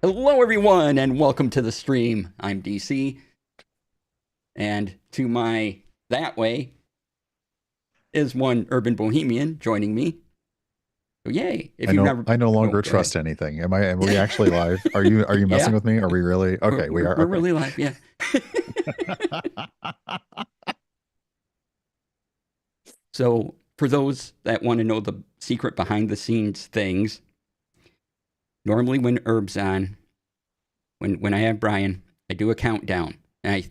Hello, everyone, and welcome to the stream. I'm DC, and to my that way is one urban bohemian joining me. So, yay! If I you've no never, I no oh, longer go ahead. trust anything. Am we actually live? Are you messing Yeah, with me? Are we really? we're Okay, we we're, are. we're Okay. really live. Yeah. So, for those that want to know the secret behind the scenes things, normally when Herb's on, when I have Brian, I do a countdown, and I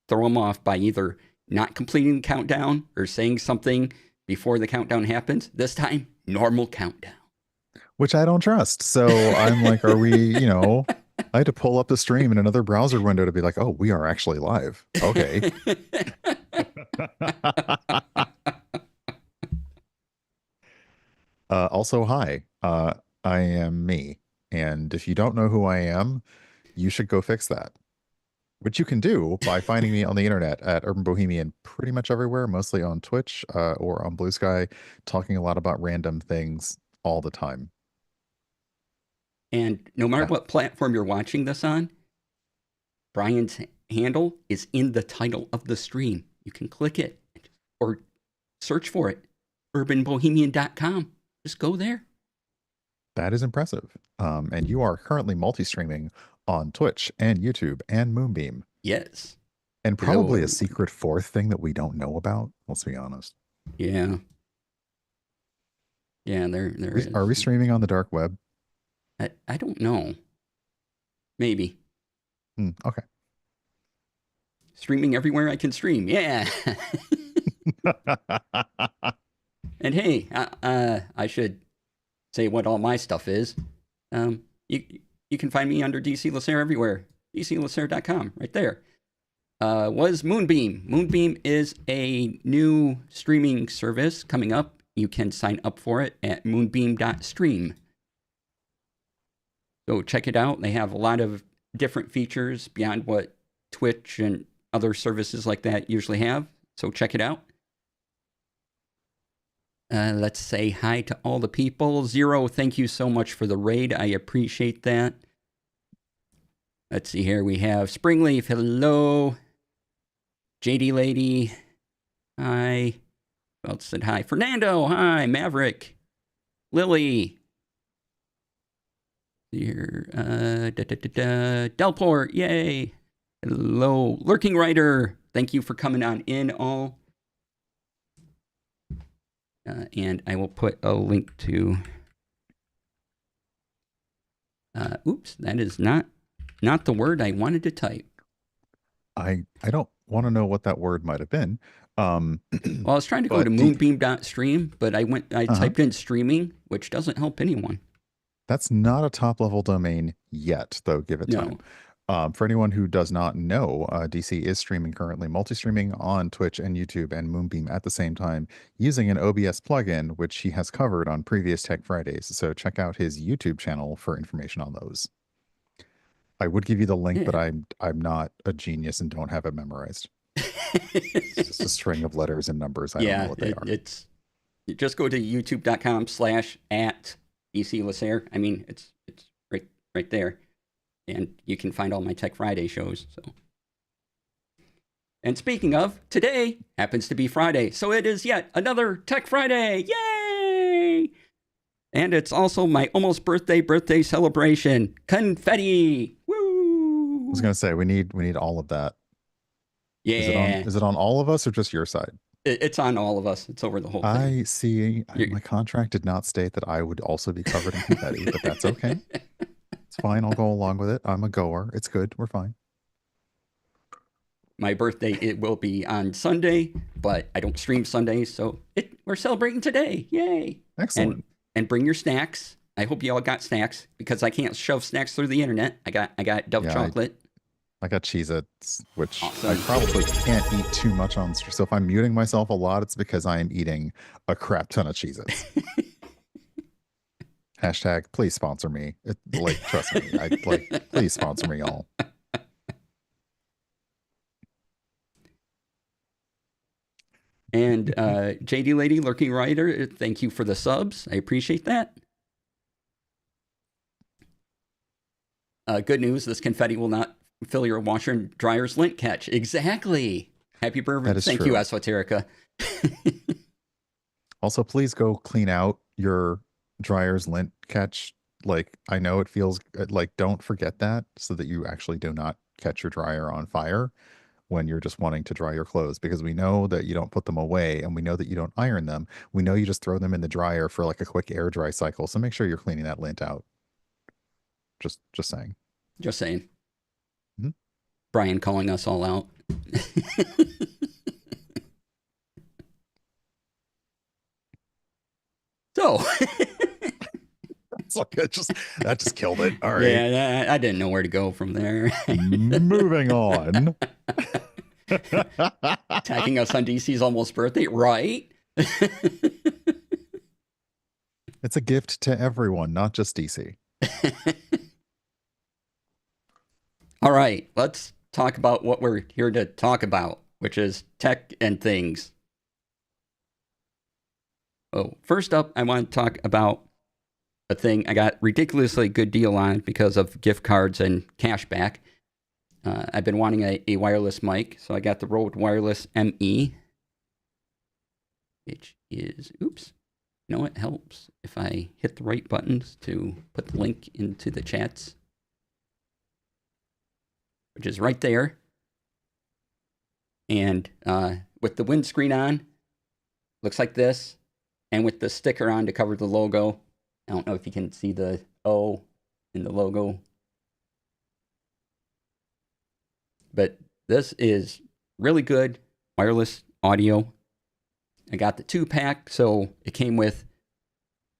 throw him off by either not completing the countdown or saying something before the countdown happens. This time, normal countdown. Which I don't trust. So I'm like, are we, I had to pull up the stream in another browser window to be like, oh, we are actually live. Okay. Also, hi. I am me. And if you don't know who I am, you should go fix that. Which you can do by finding me on the internet at Urban Bohemian pretty much everywhere, mostly on Twitch or on Blue Sky, talking a lot about random things all the time. And no matter Yeah, what platform you're watching this on, Brian's handle is in the title of the stream. You can click it or search for it. urbanbohemian.com. Just go there. that is impressive. And you are currently multi-streaming on Twitch and YouTube and Moonbeam, Yes. and Hello, probably a everyone. secret fourth thing that we don't know about. Let's be honest. Yeah. Yeah, there Are we is. streaming on the dark web? I don't know. Maybe. Okay. Streaming everywhere I can stream. Yeah. And hey, I should say what all my stuff is. You you can find me under DC Lasair everywhere. DCLasair.com, right there. Was Moonbeam. Moonbeam is a new streaming service coming up. You can sign up for it at moonbeam.stream. So check it out. They have a lot of different features beyond what Twitch and other services like that usually have. So check it out. Let's say hi to all the people. Zero, thank you so much for the raid. I appreciate that. Let's see here. We have Springleaf. Hello. JD Lady. Hi. Who else said hi? Fernando. Hi. Maverick. Lily. Here. Delport. Yay. Hello. Lurking Writer. Thank you for coming on in, all. And I will put a link to. Oops, that is not the word I wanted to type. I don't want to know what that word might have been. Well, I was trying to go to but moonbeam.stream, but I uh-huh. typed in streaming, which doesn't help anyone. That's not a top level domain yet, though. Give it time. No. For anyone who does not know, DC is streaming currently, multi-streaming on Twitch and YouTube and Moonbeam at the same time using an OBS plugin, which he has covered on previous Tech Fridays. So check out his YouTube channel for information on those. I would give you the link, but Yeah. I'm not a genius and don't have it memorized. It's just a string of letters and numbers. I don't know Yeah, what they are. it's you just go to youtube.com/at DC Lasair. I mean, it's right there, and you can find all my Tech Friday shows. So, and speaking of, today happens to be Friday, so it is yet another Tech Friday. Yay! And it's also my almost birthday celebration. Confetti! I was Woo! gonna say we need all of that. Yeah, Is it on all of us or just your side? it's on all of us. It's over the whole thing. I see. You're, My contract did not state that I would also be covered in confetti, but that's okay. It's fine. I'll go along with it. I'm a goer. It's good. We're fine. my birthday, it will be on Sunday, but I don't stream Sundays, so we're celebrating today. Yay! And Excellent. and bring your snacks. I hope you all got snacks because I can't shove snacks through the internet. I got Dove Yeah, chocolate. I got Cheez-Its, which I Awesome. probably can't eat too much on. So if I'm muting myself a lot, it's because I am eating a crap ton of Cheez-Its. Hashtag, please sponsor me. Trust me. Please sponsor me all. And JD Lady, Lurking Writer, thank you for the subs. I appreciate that. good news, this confetti will not fill your washer and dryer's lint catch. Exactly. Happy birthday. That is Thank true. you, Esoterica. Also, please go clean out your dryer's lint catch. Like, I know it feels like, don't forget that so that you actually do not catch your dryer on fire when you're just wanting to dry your clothes, because we know that you don't put them away and we know that you don't iron them. We know you just throw them in the dryer for like a quick air dry cycle. So make sure you're cleaning that lint out. Just saying. Just saying. Mhm. Brian calling us all out. So, It's like that just killed it. All right. yeah, I didn't know where to go from there. Moving on. Attacking us on DC's almost birthday, right? It's a gift to everyone, not just DC. All right, let's talk about what we're here to talk about, which is tech and things. Oh, first up, I want to talk about a thing I got ridiculously good deal on because of gift cards and cash back. I've been wanting a wireless mic, so I got the Rode Wireless ME, which is, oops, you know, it helps if I hit the right buttons to put the link into the chats, which is right there. And with the windscreen on, looks like this, and with the sticker on to cover the logo. I don't know if you can see the O in the logo. But this is really good wireless audio. I got the 2-pack, so it came with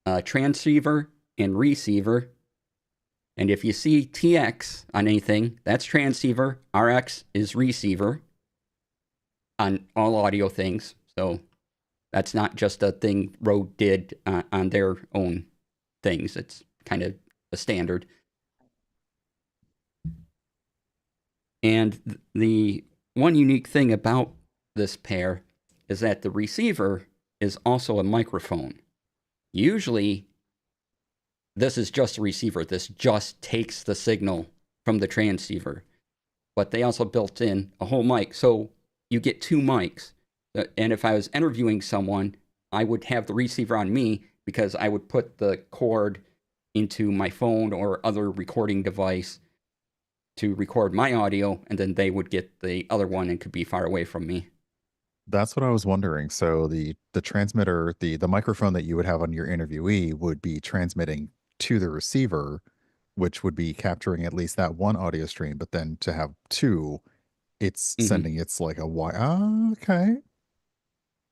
a transceiver and receiver. And if you see TX on anything, that's transceiver. RX is receiver on all audio things. So that's not just a thing Rode did on their own things. It's kind of a standard. And the one unique thing about this pair is that the receiver is also a microphone. Usually, this is just a receiver. This just takes the signal from the transceiver. But they also built in a whole mic. So you get 2 mics. And if I was interviewing someone, I would have the receiver on me because I would put the cord into my phone or other recording device to record my audio, and then they would get the other one and could be far away from me. That's what I was wondering. So the transmitter, the microphone that you would have on your interviewee would be transmitting to the receiver, which would be capturing at least that one audio stream. But then to have 2, it's sending it's like a wire. Oh, okay.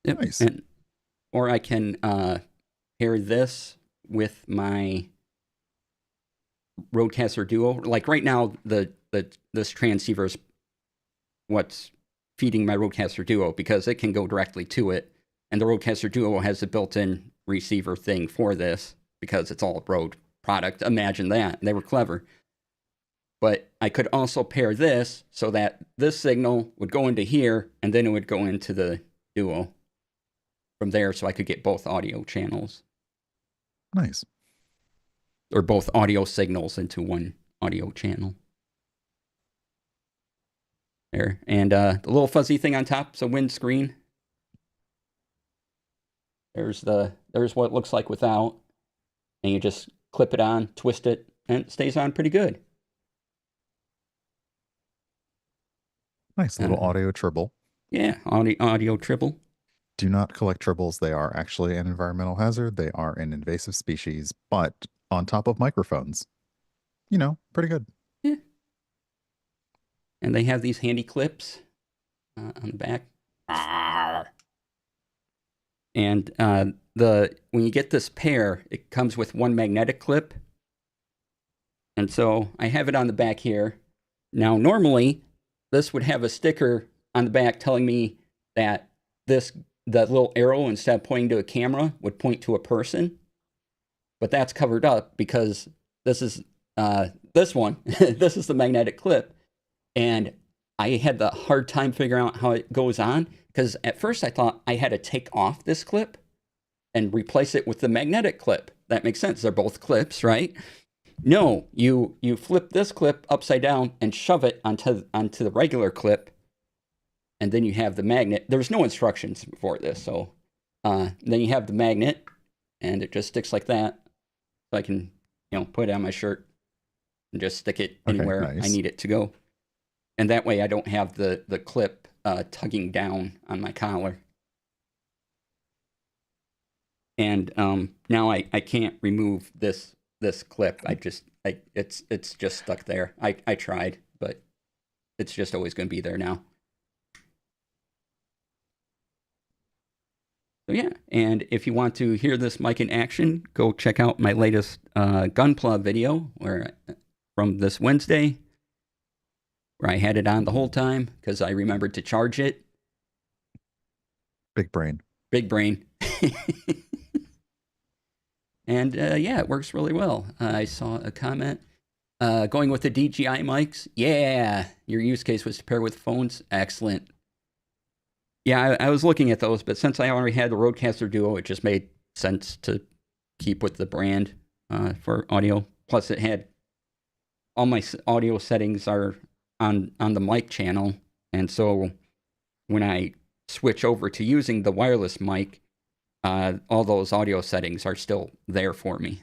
Yep. Nice. Or I can pair this with my Rodecaster Duo. Like right now, this transceiver is what's feeding my Rodecaster Duo because it can go directly to it. And the Rodecaster Duo has a built-in receiver thing for this because it's all Rode product. Imagine that. They were clever. But I could also pair this so that this signal would go into here and then it would go into the Duo from there, so I could get both audio channels. Nice. Or both audio signals into one audio channel. There. And the little fuzzy thing on top is a windscreen. There's what it looks like without. And you just clip it on, twist it, and it stays on pretty good. Nice little audio tribble. Yeah, audio tribble. Do not collect tribbles. They are actually an environmental hazard. They are an invasive species, but on top of microphones, pretty good. Yeah. And they have these handy clips on the back. And when you get this pair, it comes with one magnetic clip. And so I have it on the back here. Now, normally, this would have a sticker on the back telling me that that little arrow, instead of pointing to a camera, would point to a person. But that's covered up because this is this one. This is the magnetic clip. And I had the hard time figuring out how it goes on because at first I thought I had to take off this clip and replace it with the magnetic clip. That makes sense. They're both clips, right? No, you flip this clip upside down and shove it onto the regular clip, and then you have the magnet. There's no instructions for this, so then you have the magnet, and it just sticks like that. So I can, put it on my shirt and just stick it Okay, anywhere I nice. need it to go. And that way I don't have the clip tugging down on my collar. And now I can't remove this clip. It's just stuck there. I tried, but it's just always going to be there now. So yeah, and if you want to hear this mic in action, go check out my latest Gunpla video from this Wednesday, where I had it on the whole time because I remembered to charge it. Big brain. Big brain. And yeah, it works really well. I saw a comment going with the DJI mics. Yeah, your use case was to pair with phones. Excellent. Yeah, I was looking at those, but since I already had the Rodecaster Duo, it just made sense to keep with the brand for audio. Plus, it had all my audio settings are on the mic channel, and so when I switch over to using the wireless mic, all those audio settings are still there for me.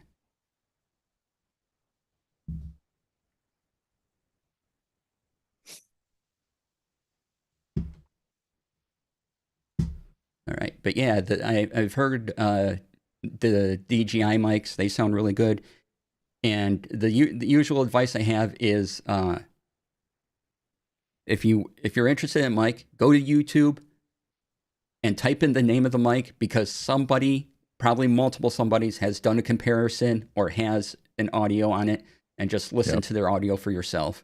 All right, but yeah, I've heard the DJI mics; they sound really good. And the usual advice I have is if you're interested in mic, go to YouTube and type in the name of the mic because somebody, probably multiple somebodies, has done a comparison or has an audio on it, and just listen Yep. to their audio for yourself.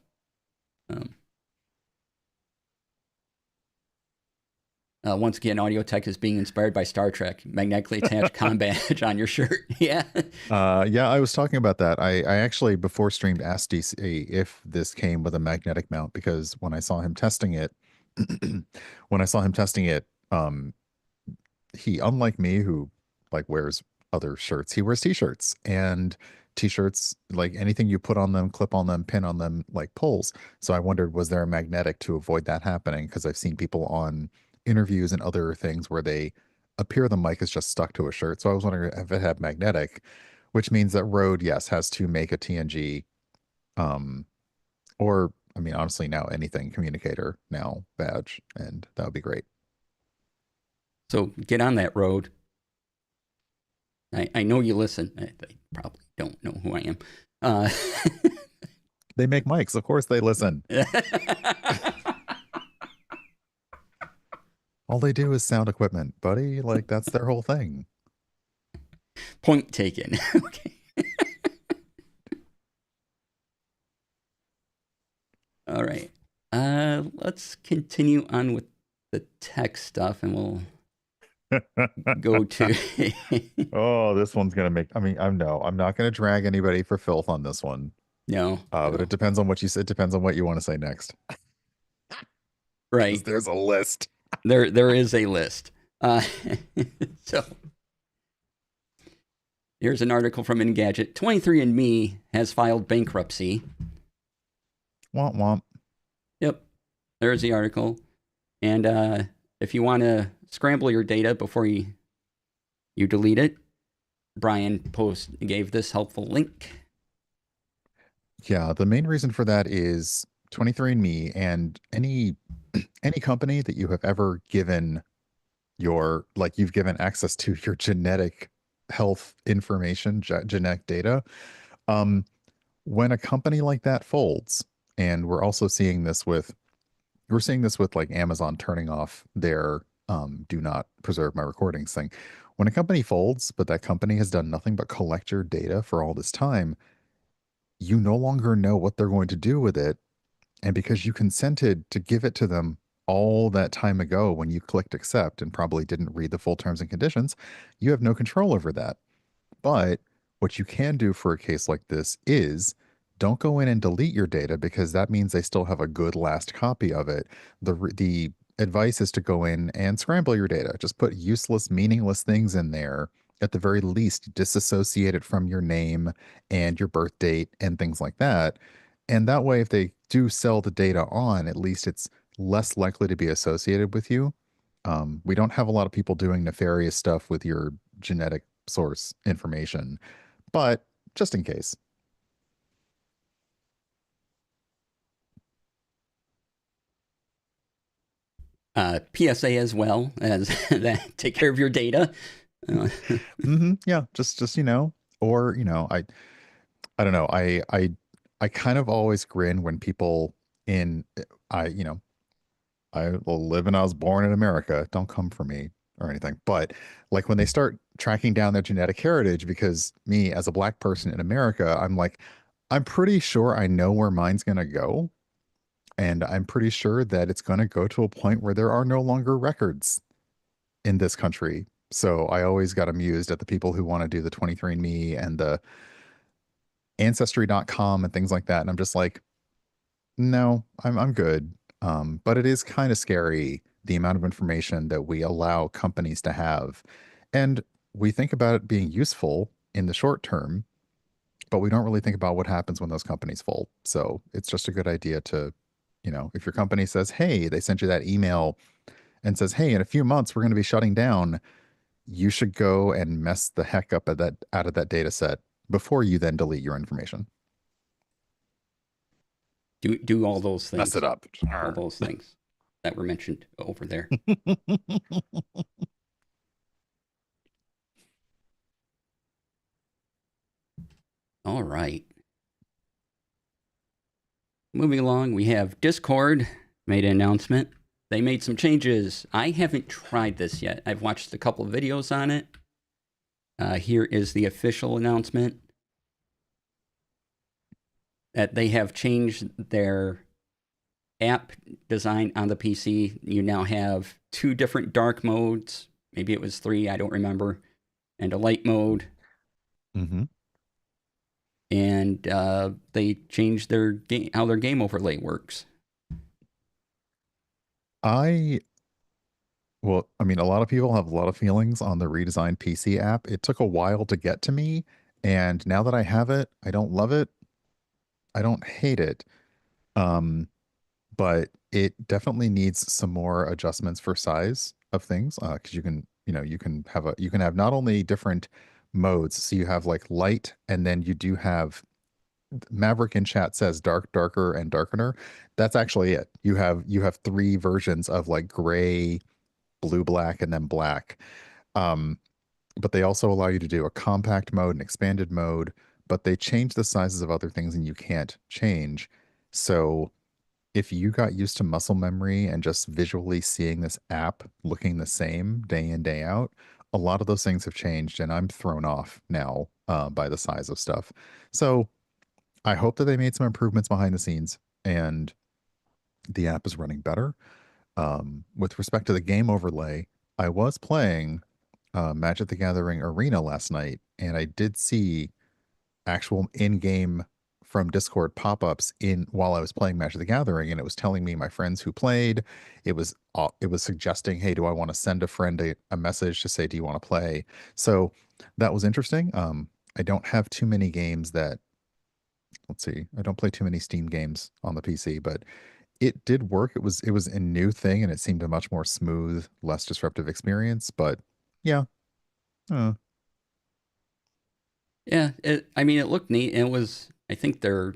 Once again, Audio Tech is being inspired by Star Trek. Magnetically attached com badge on your shirt. Yeah. Yeah, I was talking about that. I actually before streamed asked DC if this came with a magnetic mount because when I saw him testing it, when I saw him testing it, he, unlike me, who like wears other shirts, he wears t-shirts, and t-shirts, like anything you put on them, clip on them, pin on them, like pulls. So I wondered, was there a magnetic to avoid that happening? Because I've seen people on interviews and other things where they appear the mic is just stuck to a shirt. So I was wondering if it had magnetic, which means that Rode, yes, has to make a TNG, um, or I mean, honestly, now anything communicator now badge, and that would be great. So get on that road. I know you listen. They probably don't know who I am. They make mics, of course they listen. All they do is sound equipment, buddy. Like that's their whole thing. Point taken. Okay. All right. Let's continue on with the tech stuff, and we'll go to. Oh, this one's gonna make. I mean, I'm not gonna drag anybody for filth on this one. No, But no. it depends on what you said. It depends on what you want to say next. Right. There's a list. There is a list. So here's an article from Engadget. 23andMe has filed bankruptcy. Womp womp. Yep. There's the article. And if you want to scramble your data before you delete it, Brian gave this helpful link. Yeah, the main reason for that is 23andMe and any company that you have ever given you've given access to your genetic health information, genetic data. When a company like that folds, and we're seeing this with like Amazon turning off their do not preserve my recordings thing. When a company folds, but that company has done nothing but collect your data for all this time, you no longer know what they're going to do with it. And because you consented to give it to them all that time ago when you clicked accept and probably didn't read the full terms and conditions, you have no control over that. But what you can do for a case like this is don't go in and delete your data because that means they still have a good last copy of it. The advice is to go in and scramble your data. Just put useless, meaningless things in there at the very least disassociate it from your name and your birth date and things like that. And that way, if they do sell the data on, at least it's less likely to be associated with you. We don't have a lot of people doing nefarious stuff with your genetic source information, but just in case. PSA as well as that. Take care of your data. Uh, Yeah, just or I don't know. I kind of always grin when people in I I live and I was born in America. Don't come for me or anything. But like when they start tracking down their genetic heritage, because me as a black person in America, I'm like, I'm pretty sure I know where mine's gonna go. And I'm pretty sure that it's gonna go to a point where there are no longer records in this country. So I always got amused at the people who want to do the 23andMe and the Ancestry.com and things like that. And I'm just like, no, I'm good. But it is kind of scary the amount of information that we allow companies to have. And we think about it being useful in the short term, but we don't really think about what happens when those companies fold. So it's just a good idea to, if your company says, hey, they sent you that email and says, hey, in a few months we're going to be shutting down, you should go and mess the heck up out of that data set before you then delete your information. do all those Mess things. it up. All those things that were mentioned over there. All right. Moving along, we have Discord made an announcement. They made some changes. I haven't tried this yet. I've watched a couple of videos on it. Here is the official announcement that they have changed their app design on the PC. You now have 2 different dark modes. Maybe it was 3, I don't remember. And a light mode. Mm-hmm. And they changed their how their game overlay works. Well, I mean, a lot of people have a lot of feelings on the redesigned PC app. It took a while to get to me, and now that I have it, I don't love it. I don't hate it. Um, but it definitely needs some more adjustments for size of things. Because you can have not only different modes, so you have like light, and then you do have Maverick in chat says dark, darker, and darkener. That's actually it. You have 3 versions of like gray, blue, black, and then black. Um, but they also allow you to do a compact mode and expanded mode, but they change the sizes of other things and you can't change. So if you got used to muscle memory and just visually seeing this app looking the same day in, day out, a lot of those things have changed and I'm thrown off now by the size of stuff. So I hope that they made some improvements behind the scenes and the app is running better. With respect to the game overlay, I was playing Magic the Gathering Arena last night, and I did see actual in-game from Discord pop-ups in while I was playing Magic the Gathering, and it was telling me my friends who played. It was suggesting, hey, do I want to send a friend a message to say, do you want to play? So that was interesting. I don't have too many games that let's see, I don't play too many Steam games on the PC, but it did work. It was a new thing and it seemed a much more smooth, less disruptive experience. But yeah, uh, Yeah, I mean, it looked neat. And it was, I think they're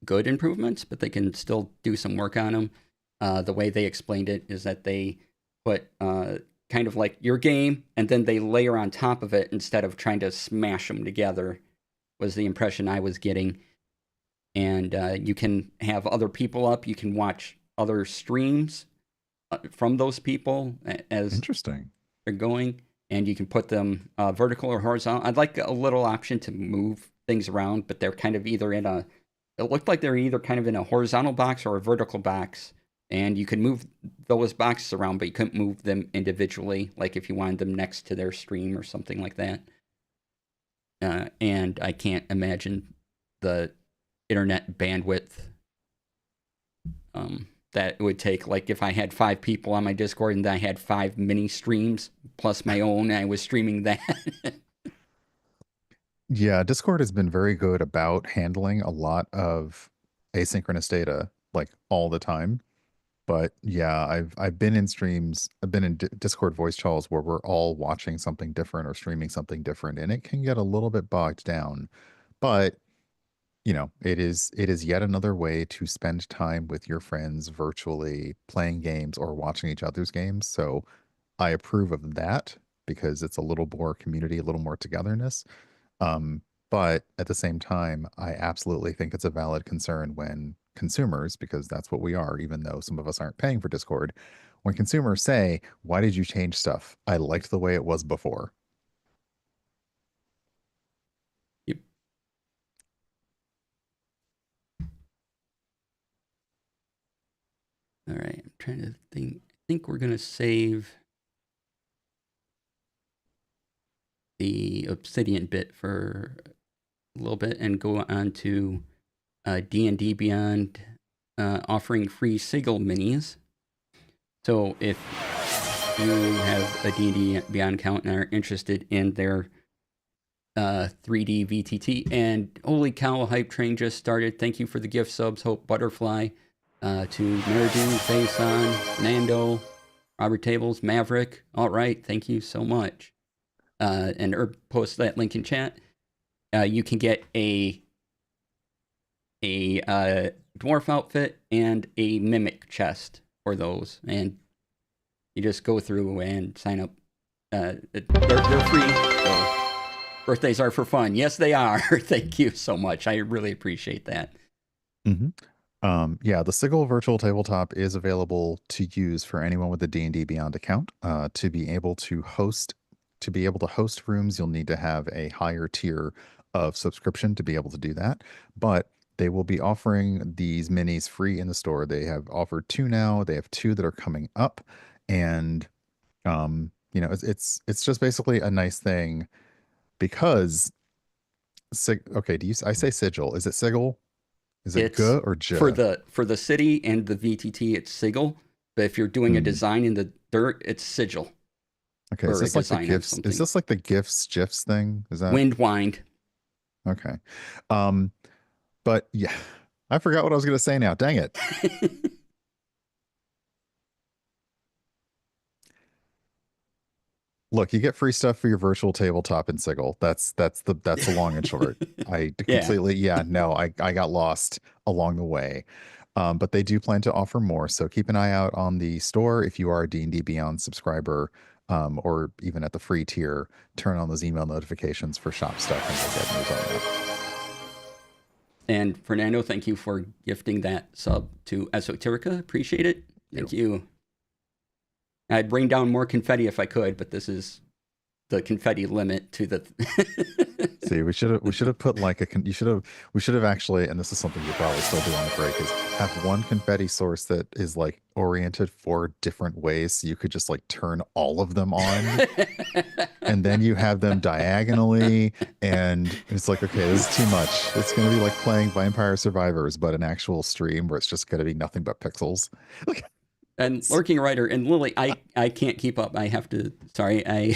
good improvements, but they can still do some work on them. The way they explained it is that they put kind of like your game, and then they layer on top of it instead of trying to smash them together. Was the impression I was getting. And you can have other people up. You can watch other streams from those people as interesting. they're going, and you can put them vertical or horizontal. I'd like a little option to move things around, but they're kind of either in a. It looked like they're either kind of in a horizontal box or a vertical box, and you could move those boxes around, but you couldn't move them individually, like if you wanted them next to their stream or something like that. And I can't imagine the internet bandwidth that it would take. Like if I had 5 people on my Discord and I had 5 mini streams plus my own, and I was streaming that. Yeah, Discord has been very good about handling a lot of asynchronous data like all the time. But yeah, I've been in streams, I've been in Discord voice calls where we're all watching something different or streaming something different, and it can get a little bit bogged down. But it is yet another way to spend time with your friends virtually playing games or watching each other's games. So I approve of that because it's a little more community, a little more togetherness. Um, but at the same time, I absolutely think it's a valid concern when consumers, because that's what we are, even though some of us aren't paying for Discord, when consumers say, "Why did you change stuff? I liked the way it was before." Yep. All right. I'm trying to think. I think we're gonna save the Obsidian bit for a little bit and go on to D&D Beyond offering free Sigil minis. So if you have a D&D Beyond account and are interested in their 3D VTT, and holy cow, Hype Train just started. Thank you for the gift subs, Hope Butterfly, to Meridu, Faison, Nando, Robert Tables, Maverick. All right, thank you so much. And Herb posts that link in chat. You can get a dwarf outfit and a mimic chest for those, and you just go through and sign up. They're free. So birthdays are for fun. Yes, they are. Thank you so much. I really appreciate that. Mm-hmm. Yeah, the Sigil virtual tabletop is available to use for anyone with a D&D Beyond account. To be able to host rooms, you'll need to have a higher tier of subscription to be able to do that. But they will be offering these minis free in the store. They have offered two now. They have two that are coming up, and it's just basically a nice thing because okay, I say sigil? Is it sigil? Is it It's G or J? for the city and the VTT. It's Sigil, but if you're doing a design in the dirt, it's Sigil. Okay, is Or a this like the design of gifs? Is something. this like the GIFs thing? Is that Windwind. okay? Um, but yeah, I forgot what I was gonna say now. Dang it. Look, you get free stuff for your virtual tabletop in Sigil. That's the long and short. I Yeah. completely no, I got lost along the way. But they do plan to offer more, so keep an eye out on the store if you are a D&D Beyond subscriber, or even at the free tier. Turn on those email notifications for shop stuff, and you'll get news on that. And Fernando, thank you for gifting that sub to Esoterica. Appreciate it. Thank you. I'd bring down more confetti if I could, but this is the confetti limit to the. See, we should have put like we should have actually, and this is something you probably still do on the break, is have one confetti source that is like oriented for different ways, so you could just like turn all of them on, and then you have them diagonally, and it's like, okay, this is too much. It's gonna be like playing Vampire Survivors, but an actual stream where it's just gonna be nothing but pixels. And Lurking Rider and Lily, I can't keep up. I have to. Sorry, a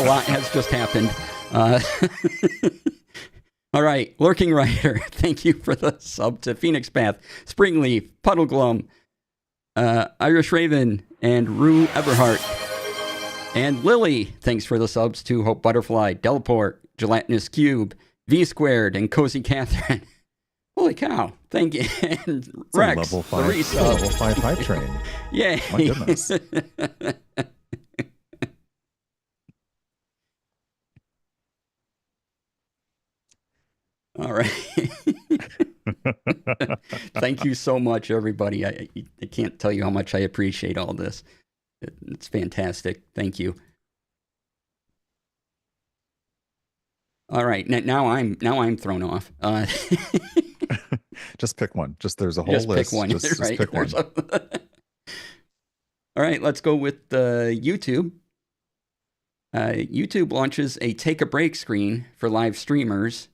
lot has just happened. All right, Lurking Rider, thank you for the sub to Phoenix Path, Springleaf, Puddleglum, Irish Raven, and Rue Eberhart. And Lily, thanks for the subs to Hope Butterfly, Delport, Gelatinous Cube, V Squared, and Cozy Catherine. Holy cow. Thank you. And It's Rex, a level 5 hype train. Yay. My goodness. All right. Thank you so much, everybody. I can't tell you how much I appreciate all this. It's fantastic. Thank you. All right. Now I'm thrown off. Just pick one. There's a whole just list. Pick one. Just Right? pick one. All right. Let's go with YouTube. YouTube launches a take a break screen for live streamers.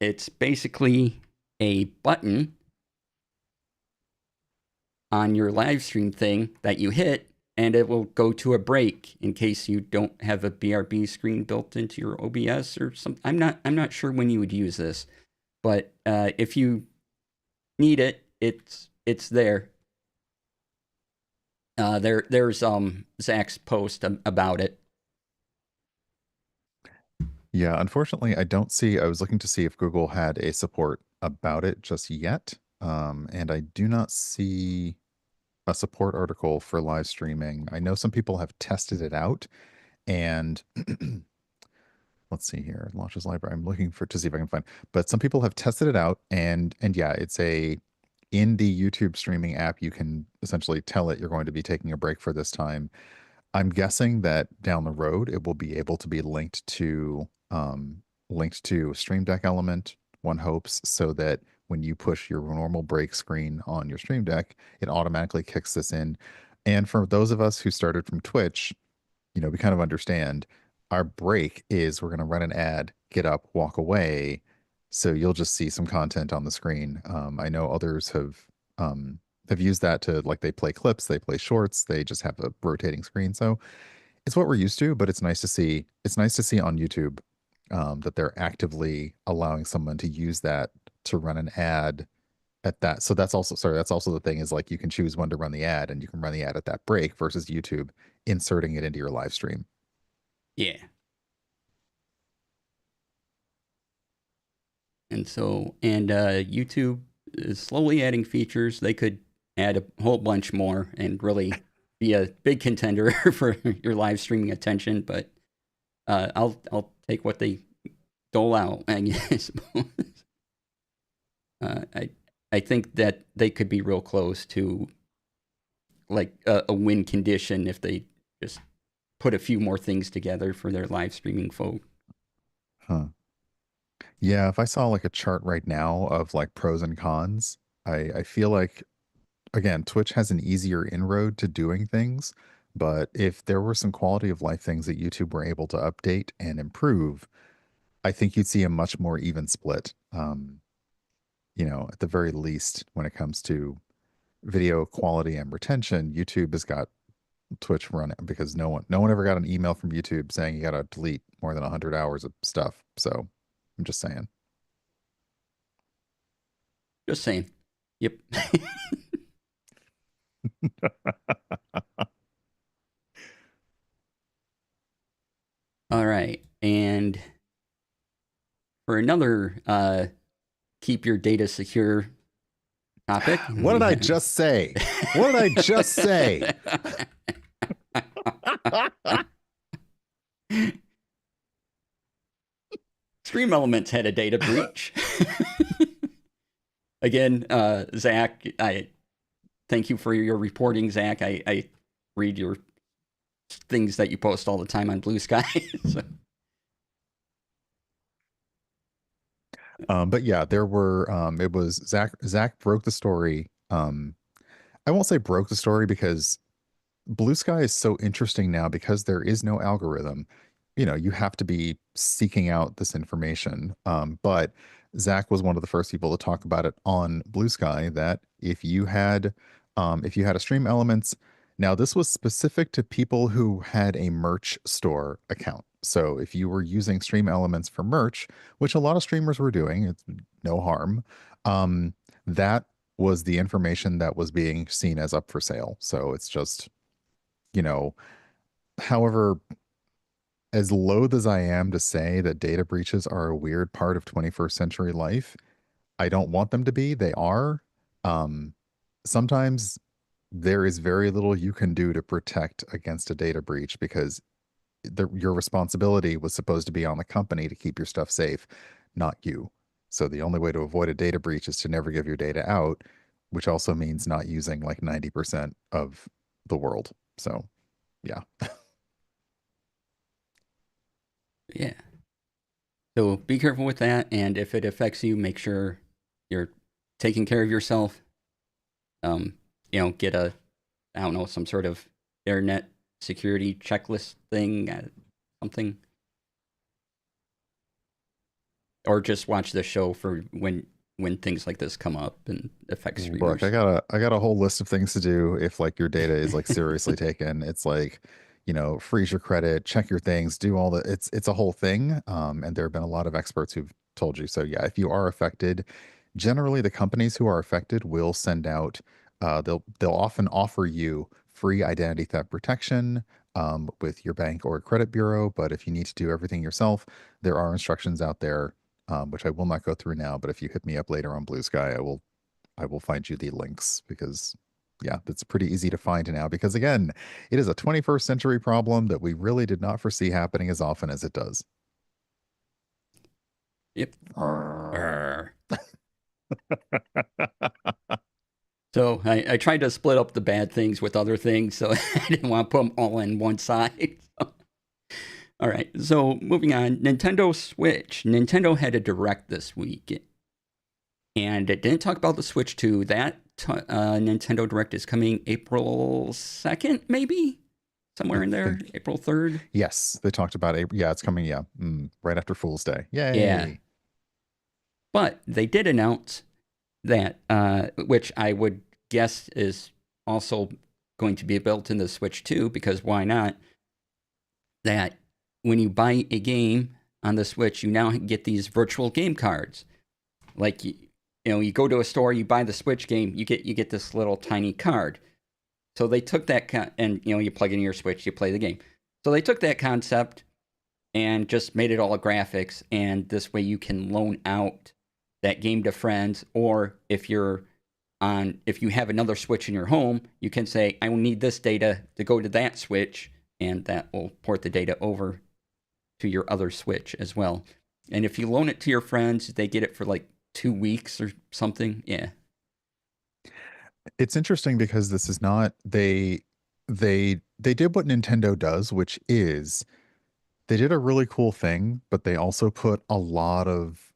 It's basically a button on your live stream thing that you hit, and it will go to a break in case you don't have a BRB screen built into your OBS or something. I'm not sure when you would use this, but if you need it, it's there. There's Zach's post about it. Yeah, unfortunately, I don't see. I was looking to see if Google had a support about it just yet, and I do not see a support article for live streaming. I know some people have tested it out, and let's see here, launches library. I'm looking for to see if I can find, but some people have tested it out, and yeah, it's a in the YouTube streaming app. You can essentially tell it you're going to be taking a break for this time. I'm guessing that down the road it will be able to be linked to Stream Deck Element, one hopes, so that when you push your normal break screen on your Stream Deck, it automatically kicks this in. And for those of us who started from Twitch, we kind of understand our break is we're going to run an ad, get up, walk away. So you'll just see some content on the screen. I know others have used that to like they play clips, they play shorts, they just have a rotating screen. So it's what we're used to, but it's nice to see. It's nice to see on YouTube that they're actively allowing someone to use that to run an ad at that. So that's also, sorry, that's also the thing is like you can choose when to run the ad and you can run the ad at that break versus YouTube inserting it into your live stream. Yeah. And so, and YouTube is slowly adding features. They could add a whole bunch more and really be a big contender for your live streaming attention. But I'll take what they dole out, I suppose. I think that they could be real close to like a win condition if they just put a few more things together for their live streaming folk. Huh. Yeah, if I saw like a chart right now of like pros and cons, I feel like again, Twitch has an easier inroad to doing things, but if there were some quality of life things that YouTube were able to update and improve, I think you'd see a much more even split. At the very least, when it comes to video quality and retention, YouTube has got Twitch running because no one ever got an email from YouTube saying you got to delete more than 100 hours of stuff. So I'm just saying. Just saying. Yep. All right. And for another keep your data secure topic. What did I just say? What did I just say? Stream Elements had a data breach. Again, Zach, I thank you for your reporting, Zach. I read your things that you post all the time on Blue Sky. So. But yeah, there were it was Zach broke the story. I won't say broke the story because Blue Sky is so interesting now because there is no algorithm. You have to be seeking out this information. But Zach was one of the first people to talk about it on Blue Sky that if you had a Stream Elements, now this was specific to people who had a merch store account. So if you were using Stream Elements for merch, which a lot of streamers were doing, it's no harm. That was the information that was being seen as up for sale. So it's just, you know, however, as loath as I am to say that data breaches are a weird part of 21st century life, I don't want them to be. They are. Um, Sometimes there is very little you can do to protect against a data breach because your responsibility was supposed to be on the company to keep your stuff safe, not you. So the only way to avoid a data breach is to never give your data out, which also means not using like 90% of the world. So, yeah. Yeah. So be careful with that, and if it affects you, make sure you're taking care of yourself. Get I don't know, some sort of internet security checklist thing, something, or just watch the show for when when things like this come up and affect Look, streamers. I got a whole list of things to do if like your data is like seriously taken. It's like, freeze your credit, check your things, do all the it's a whole thing. And there have been a lot of experts who've told you. So yeah, if you are affected, generally the companies who are affected will send out they'll often offer you free identity theft protection with your bank or credit bureau. But if you need to do everything yourself, there are instructions out there, which I will not go through now. But if you hit me up later on Blue Sky, I will find you the links because, yeah, that's pretty easy to find now. Because again, it is a 21st century problem that we really did not foresee happening as often as it does. Yep. So I tried to split up the bad things with other things, so I didn't want to put them all in one side. All right, so moving on, Nintendo Switch. Nintendo had a direct this week, and it didn't talk about the Switch 2. That Nintendo Direct is coming April 2nd, maybe? I Somewhere in there, think, April 3rd. yes, they talked about April. Yeah, it's coming. Yeah, right after Fool's Day. Yeah, Yay. but they did announce that, which I would guess is also going to be built in the Switch 2, because why not? That when you buy a game on the Switch, you now get these virtual game cards. Like you go to a store, you buy the Switch game, you get this little tiny card. So they took that and you plug in your Switch, you play the game. So they took that concept and just made it all graphics, and this way you can loan out that game to friends, or if you have another Switch in your home, you can say, I will need this data to go to that Switch, and that will port the data over to your other Switch as well. And if you loan it to your friends, they get it for like 2 weeks or something. Yeah. It's interesting because this is not they did what Nintendo does, which is they did a really cool thing, but they also put a lot of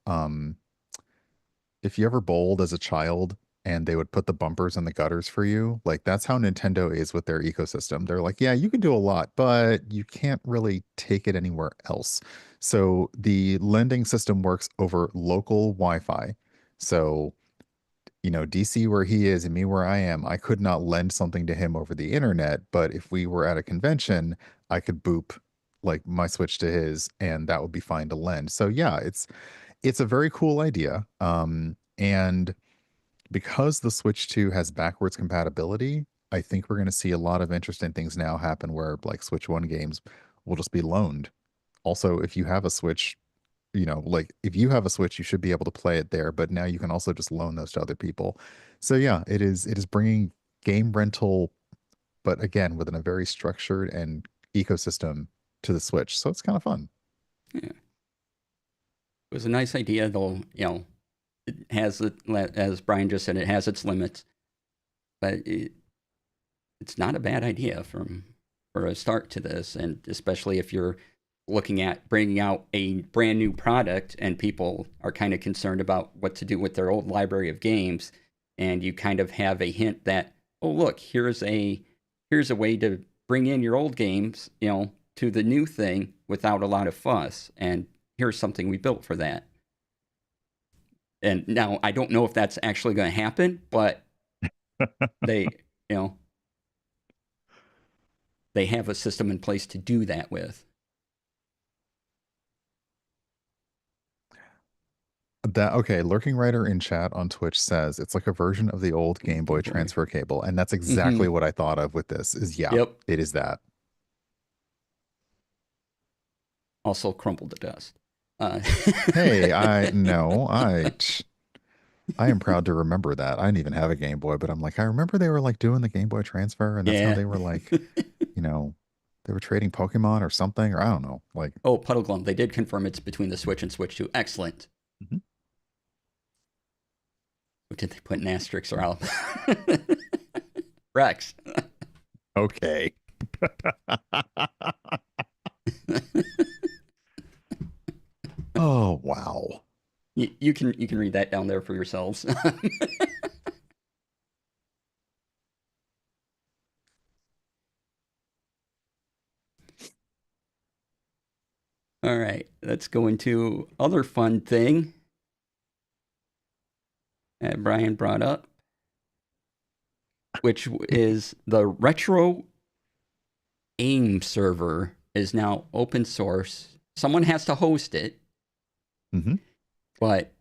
if you ever bowled as a child and they would put the bumpers in the gutters for you, like that's how Nintendo is with their ecosystem. They're like, yeah, you can do a lot, but you can't really take it anywhere else. So the lending system works over local Wi-Fi. So, DC where he is and me where I am, I could not lend something to him over the internet, but if we were at a convention, I could boop like my Switch to his and that would be fine to lend. So yeah, it's a very cool idea. And because the Switch 2 has backwards compatibility, I think we're going to see a lot of interesting things now happen where like Switch 1 games will just be loaned. Also, if you have a Switch, like if you have a Switch, you should be able to play it there, but now you can also just loan those to other people. So yeah, it is bringing game rental, but again, within a very structured and ecosystem to the Switch. So it's kind of fun. Yeah. It was a nice idea, though. It has it, as Brian just said, it has its limits, but it's not a bad idea for a start to this, and especially if you're looking at bringing out a brand new product and people are kind of concerned about what to do with their old library of games, and you kind of have a hint that, oh look, here's a way to bring in your old games, to the new thing without a lot of fuss, and here's something we built for that. And now I don't know if that's actually going to happen, but they, you know, they have a system in place to do that with. That okay, Lurking Writer in chat on Twitch says it's like a version of the old Game Boy Game Boy. transfer cable, and that's Mm-hmm. exactly what I thought of with this. Is yeah, Yep. it is that. Also crumbled to dust. Uh, Hey, I no, I am proud to remember that. I didn't even have a Game Boy, but I'm like, I remember they were like doing the Game Boy transfer, and that's how yeah. they were like, you know, they were trading Pokemon or something, or I don't know. Like, Oh, Puddle Glum. They did confirm it's between the Switch and Switch 2. Excellent. mhm. What did they put in asterisks or out? Rex. Okay. Oh, wow. You can read that down there for yourselves. All right, let's go into other fun thing. Brian brought up, which is the retro AIM server is now open source. Someone has to host it, Hmm. but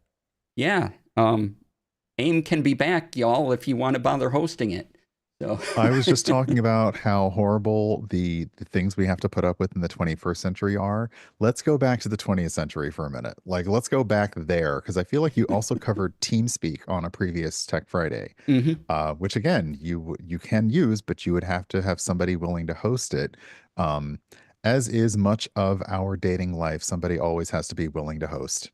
yeah, AIM can be back, y'all, if you want to bother hosting it. So I was just talking about how horrible the things we have to put up with in the 21st century are. Let's go back to the 20th century for a minute. Like, let's go back there because I feel like you also covered TeamSpeak on a previous Tech Friday, hmm which again you can use, but you would have to have somebody willing to host it. Um, as is much of our dating life, somebody always has to be willing to host.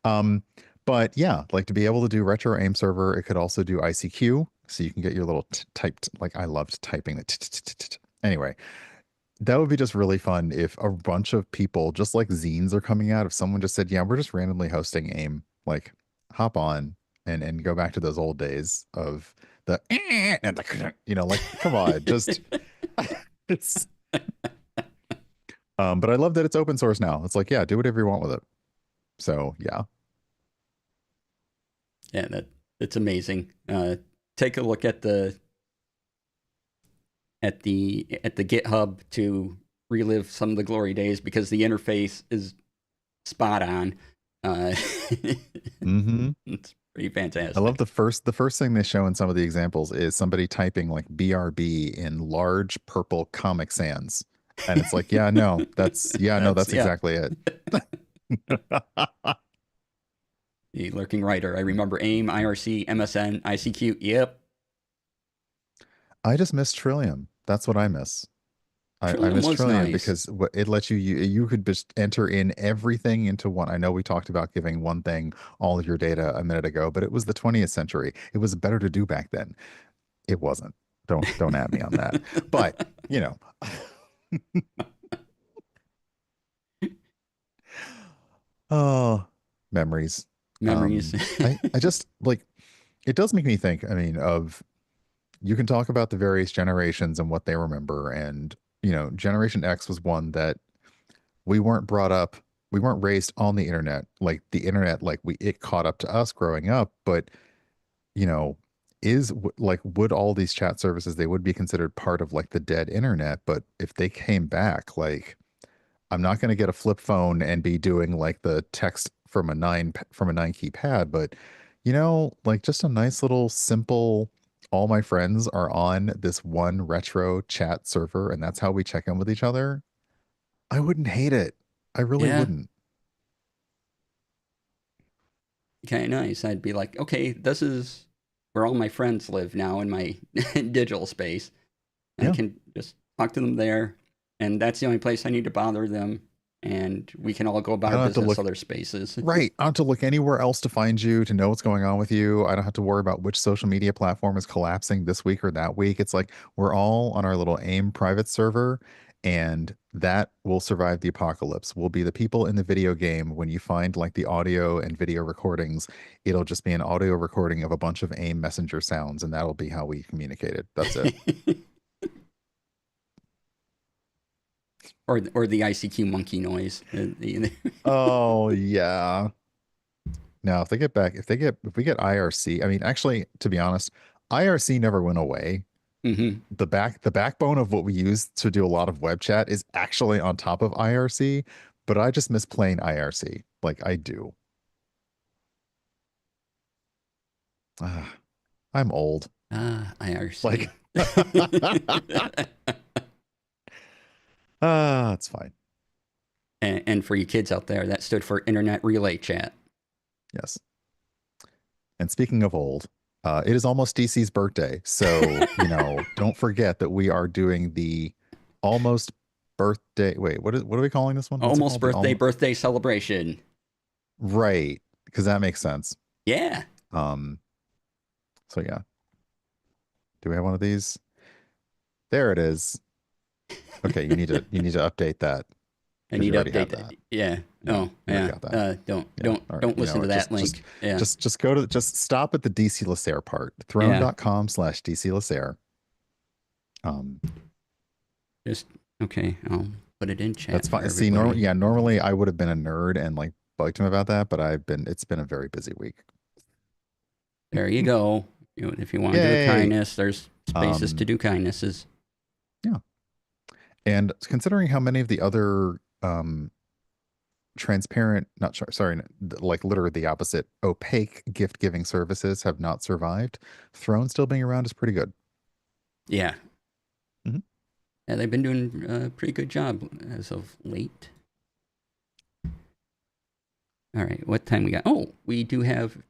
Um, but yeah, like to be able to do retro aim server, it could also do ICQ, so you can get your little typed. Like I loved typing the. Anyway, that would be just really fun if a bunch of people, just like zines are coming out, if someone just said, "Yeah, we're just randomly hosting aim," like hop on and go back to those old days of the and the, like come on, just it's. But I love that it's open source now. It's like, yeah, do whatever you want with it. So yeah. yeah, it's amazing. Take a look at the GitHub to relive some of the glory days because the interface is spot on. Uh, Hmm. it's pretty I love fantastic. the first thing they show in some of the examples is somebody typing like BRB in large purple Comic Sans. And it's like, yeah, no, that's yeah, no, That's that's yeah. exactly it. The lurking writer. I remember AIM, IRC, MSN, ICQ. Yep. I just miss Trillium. That's what I miss. I Trillium miss was Trillium nice. because it lets you could just enter in everything into one. I know we talked about giving one thing all of your data a minute ago, but it was the 20th century. It was better to do back then. It wasn't. Don't at me on that. But, you know. Oh, memories. Memories. I just like it does make me think, I mean, of you can talk about the various generations and what they remember. And, Generation X was one that we weren't brought up, we weren't raised on the internet. Like the internet, like it caught up to us growing up, but, you know, like would all these chat services, they would be considered part of like the dead internet. But if they came back, like I'm not going to get a flip phone and be doing like the text from a nine keypad, but like just a nice little simple. All my friends are on this one retro chat server, and that's how we check in with each other. I wouldn't hate it. I really yeah. wouldn't. Kind of nice. I'd be like, okay, this is where all my friends live now in my digital space. I Yeah. can just talk to them there, and that's the only place I need to bother them. And we can all go I about our don't have to business look other spaces. right. I don't have to look anywhere else to find you, to know what's going on with you. I don't have to worry about which social media platform is collapsing this week or that week. It's like we're all on our little AIM private server, and that will survive the apocalypse. We'll be the people in the video game. When you find like the audio and video recordings, it'll just be an audio recording of a bunch of AIM messenger sounds, and that'll be how we communicated. That's it. or the ICQ monkey noise. Oh, yeah. Now, if we get IRC, I mean, actually, to be honest, IRC never went away. hmm The backbone of what we use to do a lot of web chat is actually on top of IRC, but I just miss plain IRC. Like I do. Ah, I'm old. Ah, Like, IRC. it's fine. And for you kids out there, that stood for Internet Relay Chat. Yes. And speaking of old, it is almost DC's birthday. So, don't forget that we are doing the almost birthday. Wait, what are we calling this one? What's it Almost called? The birthday, almost birthday celebration. right, because that makes sense. Yeah, Um, so yeah. Do we have one of these? There it is. Okay, you need to update that I because need you to already update have that. that. Yeah. Yeah, Oh, you already yeah. got that. Don't Yeah. don't All right. don't You know listen to what? that Just just link. Yeah. just go to just stop at the DC Lasair part. Yeah. Throne.com/DC Lasair. Um, Just okay. I'll put it in chat that's for fine. See, everybody. normally I would have been a nerd and like bugged him about that, but it's been a very busy week. There you go. If you want to do a Yay. kindness, there's spaces to Um, do kindnesses. yeah. And considering how many of the other transparent, not sorry, like literally the opposite, opaque gift giving services have not survived, Throne still being around is pretty good. Yeah. Mhm. Yeah, they've been doing a pretty good job as of late. All right, what time we got? Oh, we do have.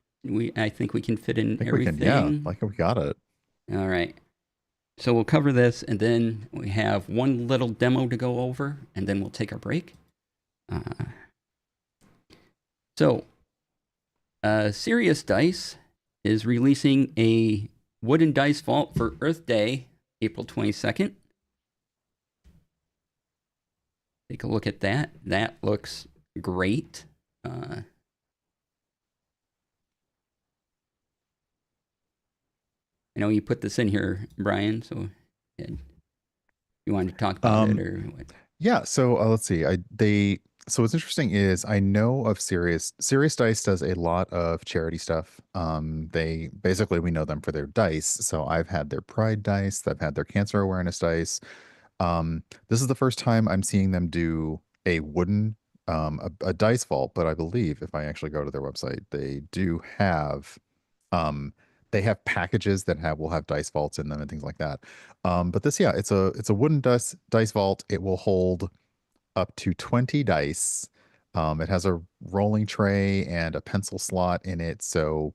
I think we can fit I in think we can, yeah, everything. like we got it. All right. So we'll cover this, and then we have one little demo to go over, and then we'll take our break. Uh, so, Serious Dice is releasing a wooden dice vault for Earth Day, April 22nd. Take a look at that. That looks great. Uh, I know you put this in here, Brian, so yeah, you wanted to talk about it Um, or what? yeah, so let's see. So what's interesting is I know of Serious Dice does a lot of charity stuff. They basically we know them for their dice. So I've had their Pride dice, I've had their cancer awareness dice. This is the first time I'm seeing them do a wooden a dice vault, but I believe if I actually go to their website, um they have packages that will have dice vaults in them and things like that. But this, yeah, it's a wooden dice vault. It will hold up to 20 dice. It has a rolling tray and a pencil slot in it. So,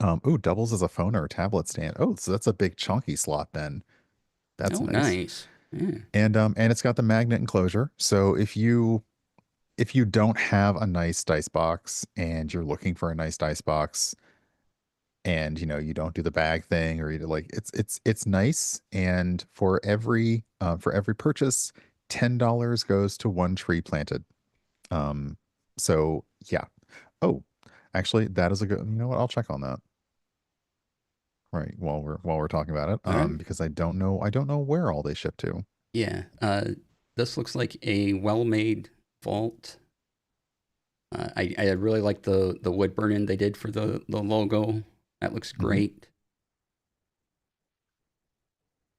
ooh, doubles as a phone or a tablet stand. Oh, so that's a big chunky slot then. That's Oh, nice. nice. Yeah. And it's got the magnet enclosure. So if you don't have a nice dice box and you're looking for a nice dice box and you don't do the bag thing or you like it's nice, and for every purchase $10 goes to one tree planted. So yeah. Oh, actually, that is a good. You know what? I'll check on that. Right, while we're talking about it, All right. because I don't know where all they ship to. Yeah. This looks like a well-made vault. I really like the wood burn-in they did for the logo. That looks Hmm. great.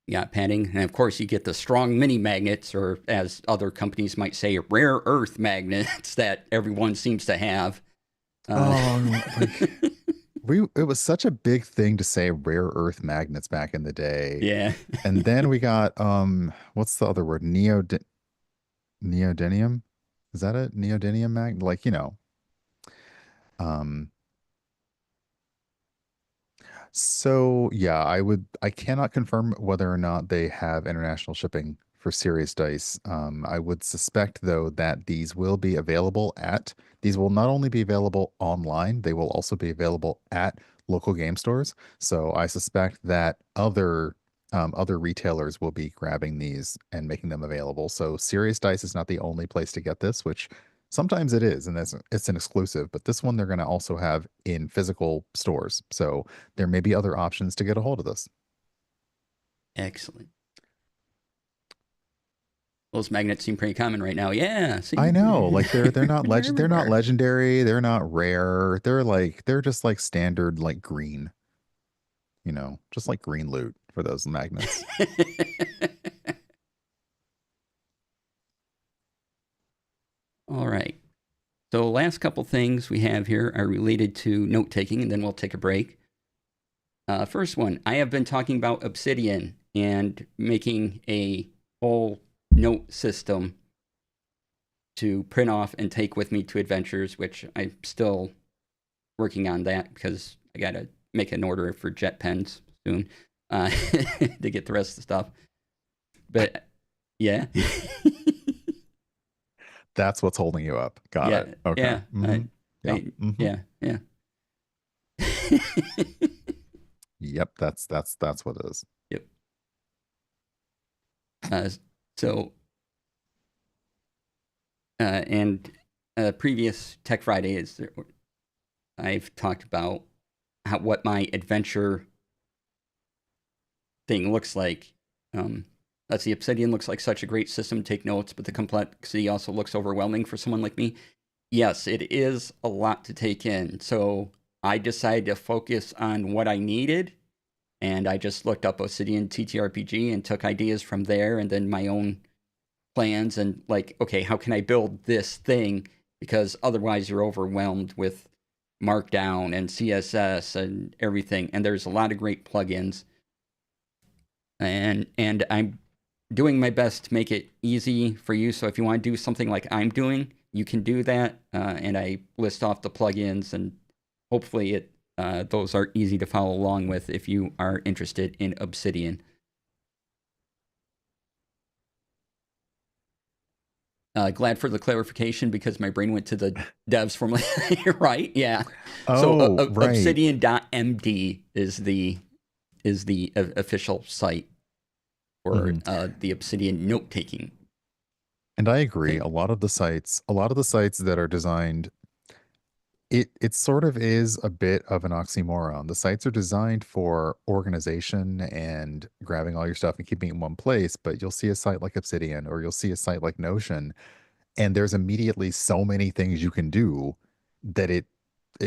You got padding, and of course you get the strong mini magnets, or as other companies might say, rare earth magnets that everyone seems to have. Uh, Oh, like it was such a big thing to say rare earth magnets back in the day. yeah. And then we got what's the other word? Neodymium? Is that it? Neodymium mag? Um So yeah, I cannot confirm whether or not they have international shipping for Serious Dice. I would suspect though that these will not only be available online, they will also be available at local game stores. So I suspect that other retailers will be grabbing these and making them available. So Serious Dice is not the only place to get this, which sometimes it is, and it's an exclusive, but this one they're going to also have in physical stores. So there may be other options to get a hold of this. Excellent. Those magnets seem pretty common right now. Yeah. I See, know, like they're they're not everywhere. legendary, they're not rare. They're just like standard like green, just like green loot for those magnets. All right. So, last couple things we have here are related to note taking, and then we'll take a break. First one, I have been talking about Obsidian and making a whole note system to print off and take with me to adventures, which I'm still working on that because I got to make an order for jet pens soon to get the rest of the stuff. But yeah, That's what's holding you up. Got yeah, it. Okay. yeah, Mm-hmm. Yeah. Mm-hmm. yeah, yeah. Yep. That's what it is. Yep. Uh, so, and previous Tech Fridays, I've talked about what my adventure thing looks like. Let's see, Obsidian looks like such a great system to take notes, but the complexity also looks overwhelming for someone like me. Yes, it is a lot to take in. So I decided to focus on what I needed, and I just looked up Obsidian TTRPG and took ideas from there, and then my own plans, and like, okay, how can I build this thing? Because otherwise you're overwhelmed with Markdown and CSS and everything. And there's a lot of great plugins, and I'm doing my best to make it easy for you. So if you want to do something like I'm doing, you can do that. And I list off the plugins, and hopefully those are easy to follow along with if you are interested in Obsidian. Glad for the clarification, because my brain went to the devs formula. Right? Yeah. So Oh, right. obsidian.md is the official site for the Obsidian note taking. And I agree. A lot of the sites that are designed, it sort of is a bit of an oxymoron. The sites are designed for organization and grabbing all your stuff and keeping it in one place, but you'll see a site like Obsidian or you'll see a site like Notion, and there's immediately so many things you can do that it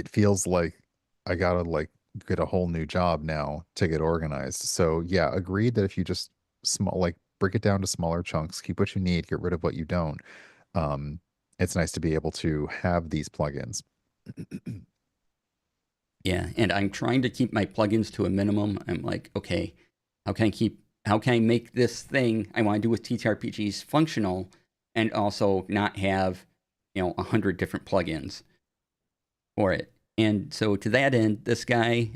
feels like I gotta like get a whole new job now to get organized. So yeah, agreed that if you just like break it down to smaller chunks, keep what you need, get rid of what you don't. Um, it's nice to be able to have these plugins. Yeah, and I'm trying to keep my plugins to a minimum. I'm like, okay, how can I make this thing I want to do with TTRPGs functional, and also not have 100 different plugins for it. And so to that end, this guy,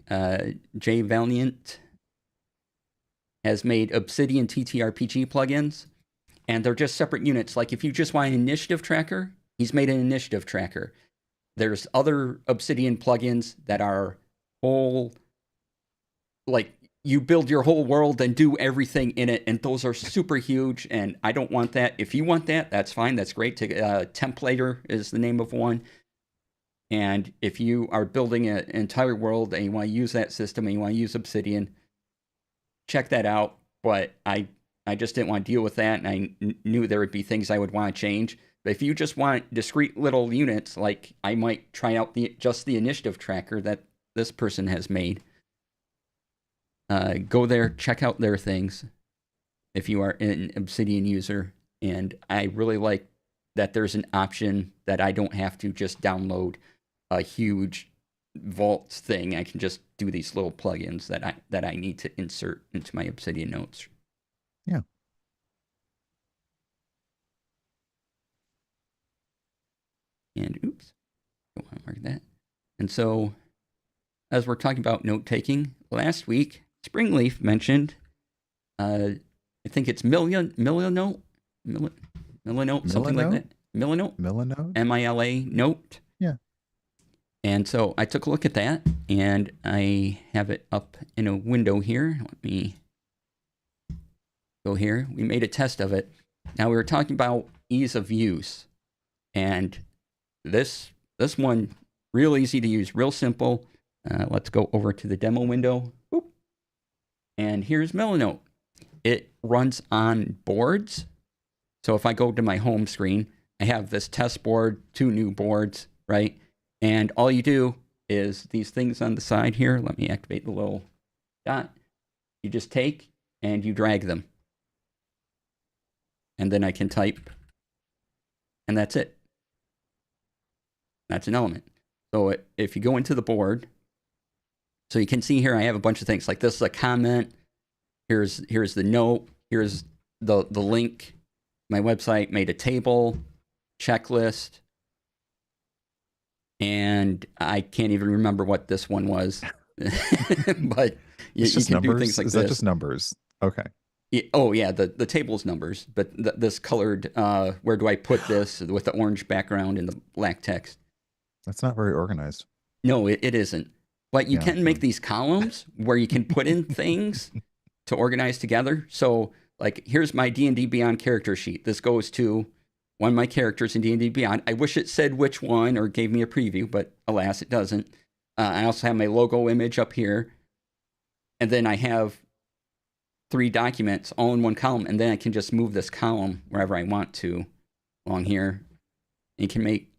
Jay Valiant, has made Obsidian TTRPG plugins, and they're just separate units. Like if you just want an initiative tracker, he's made an initiative tracker. There's other Obsidian plugins that are whole, like you build your whole world and do everything in it, and those are super huge, and I don't want that. If you want that, that's fine. That's great. Templator is the name of one. And if you are building an entire world and you want to use that system and you want to use Obsidian, check that out. But I just didn't want to deal with that, and I knew there would be things I would want to change. But if you just want discrete little units, like I might try out just the initiative tracker that this person has made. Go there, check out their things if you are an Obsidian user. And I really like that there's an option that I don't have to just download a huge vault thing. I can just do these little plugins that I need to insert into my Obsidian notes. Yeah. And oops, don't want to mark that. And so, as we're talking about note taking, last week Springleaf mentioned, I think it's Millinote, something like that. Millinote, MILA note. Yeah. And so I took a look at that, and I have it up in a window here. Let me go here. We made a test of it. Now we were talking about ease of use, and this one, real easy to use, real simple. Let's go over to the demo window. Boop. And here's Millinote. It runs on boards. So if I go to my home screen, I have this test board, 2 new boards, right? And all you do is these things on the side here. Let me activate the little dot. You just take and you drag them. And then I can type. And that's it. That's an element. So if you go into the board, so you can see here I have a bunch of things. Like this is a comment. Here's the note. Here's the link. My website made a table, checklist, and I can't even remember what this one was. But you can do things like this. Is that just numbers? Okay. Oh yeah, the table's numbers, but this colored, where do I put this, with the orange background and the black text? That's not very organized. No, it isn't. But you can make these columns where you can put in things to organize together. So like, here's my D&D Beyond character sheet. This goes to one of my characters in D&D Beyond. I wish it said which one or gave me a preview, but alas, it doesn't. I also have my logo image up here. And then I have 3 documents all in one column. And then I can just move this column wherever I want to along here. And you can make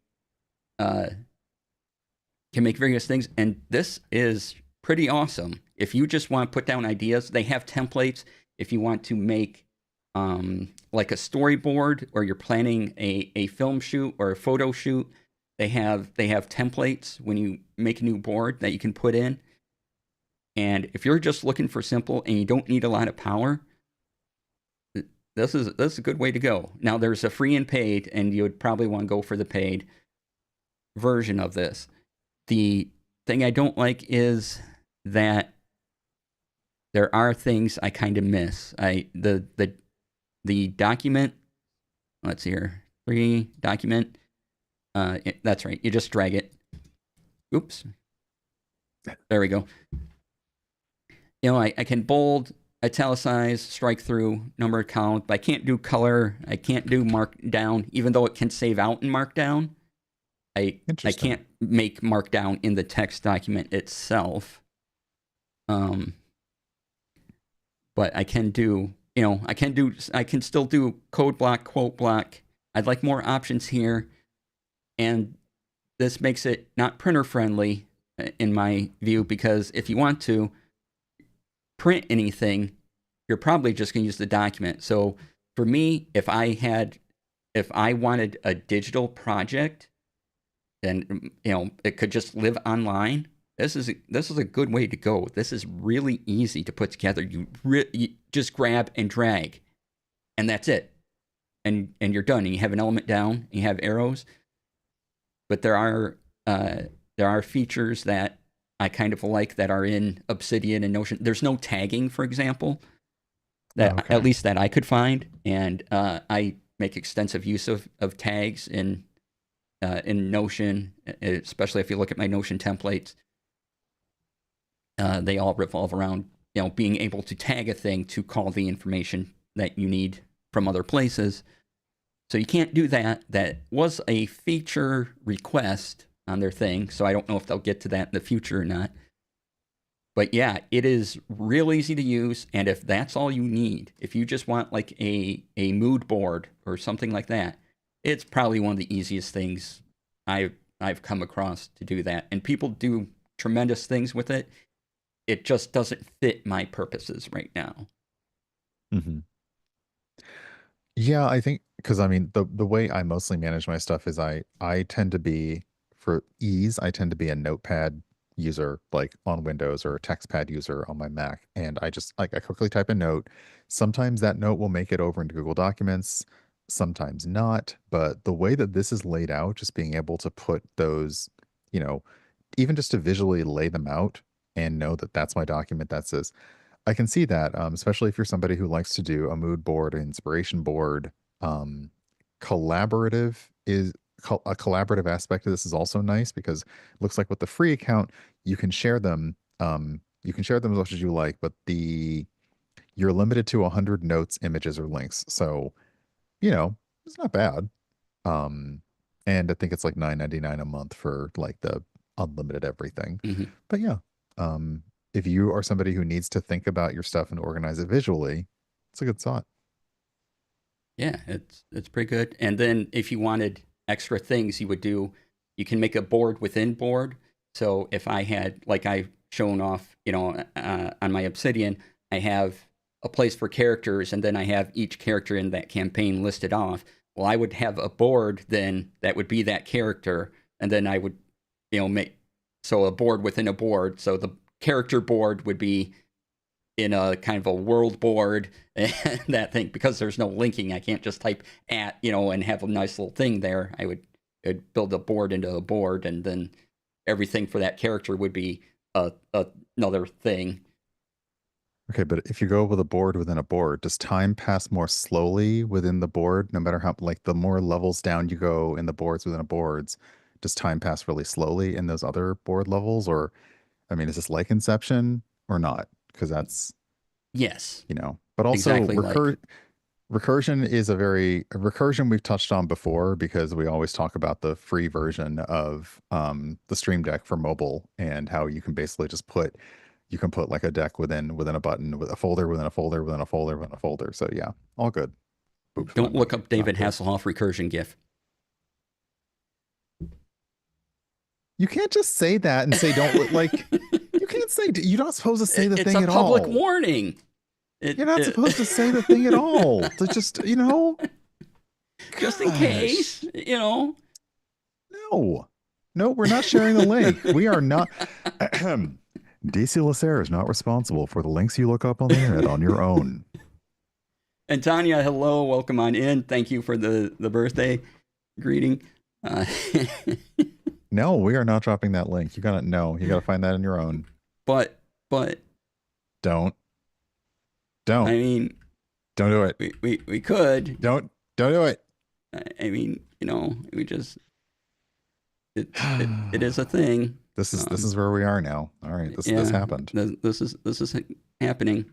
can make various things, and this is pretty awesome. If you just want to put down ideas, they have templates. If you want to make like a storyboard, or you're planning a film shoot or a photo shoot, they have templates when you make a new board that you can put in. And if you're just looking for simple and you don't need a lot of power, this is a good way to go. Now there's a free and paid, and you would probably want to go for the paid version of this. The thing I don't like is that there are things I kind of miss. The document. Let's see here. Free document. That's right. You just drag it. Oops. There we go. I can bold, italicize, strike through, number count, but I can't do color. I can't do markdown, even though it can save out in markdown. I can't make markdown in the text document itself. But I can do, I can still do code block, quote block. I'd like more options here. And this makes it not printer friendly in my view, because if you want to print anything, you're probably just going to use the document. So for me, if I wanted a digital project, then it could just live online. This is a good way to go. This is really easy to put together. You just grab and drag, and that's it, and you're done. And you have an element down. And you have arrows, but there are features that I kind of like that are in Obsidian and Notion. There's no tagging, for example, that at least that I could find, and I make extensive use of tags in Notion, especially if you look at my Notion templates. They all revolve around being able to tag a thing to call the information that you need from other places. So you can't do that. That was a feature request on their thing, so I don't know if they'll get to that in the future or not. But yeah, it is real easy to use, and if that's all you need, if you just want like a mood board or something like that, it's probably one of the easiest things I've come across to do that. And people do tremendous things with it. It just doesn't fit my purposes right now. Mm-hmm. Yeah, I think because I mean the way I mostly manage my stuff is I tend to be, for ease, I tend to be a notepad user like on Windows, or a text pad user on my Mac. And I just like I quickly type a note. Sometimes that note will make it over into Google Documents, sometimes not. But the way that this is laid out, just being able to put those, even just to visually lay them out and know that that's my document, that's this. I can see that, especially if you're somebody who likes to do a mood board, an inspiration board. Um, collaborative is a collaborative aspect of this is also nice, because it looks like with the free account, you can share them. You can share them as much as you like, but you're limited to 100 notes, images, or links. So, it's not bad. Um, and I think it's like $9.99 a month for like the unlimited everything. Mm-hmm. But yeah, um, if you are somebody who needs to think about your stuff and organize it visually, it's a good thought. Yeah, it's pretty good. And then if you wanted extra things, you can make a board within board. So if I had, like I've shown off, on my Obsidian, I have a place for characters, and then I have each character in that campaign listed off. Well, I would have a board then that would be that character, and then I would, make a board within a board. So the character board would be in a kind of a world board and that thing, because there's no linking. I can't just type at, and have a nice little thing there. I'd build a board into a board, and then everything for that character would be another thing. Okay, but if you go with a board within a board, does time pass more slowly within the board, no matter how, like the more levels down you go in the boards within a boards, does time pass really slowly in those other board levels? Or, I mean, is this like Inception or not? Because that's, Yes, but also exactly like. recursion is recursion we've touched on before, because we always talk about the free version of the Stream Deck for mobile, and how you can basically just put like a deck within a button, with a folder within a folder within a folder within a folder. So yeah, all good. Oops, Don't look up not David cool. Hasselhoff recursion GIF. You can't just say that and say don't like. You can't say you're not supposed to say the It's thing a at public all. warning. You're not supposed to say the thing at all. To just just in case, No, no, we're not sharing the link. We are not. DC Lasair is not responsible for the links you look up on the internet on your own. And Tanya, hello, welcome on in. Thank you for the birthday greeting. No, we are not dropping that link. You gotta find that on your own. But don't. I mean, don't do it. We could. Don't do it. I mean, we just it is a thing. This is where we are now. All right, this happened. This is happening.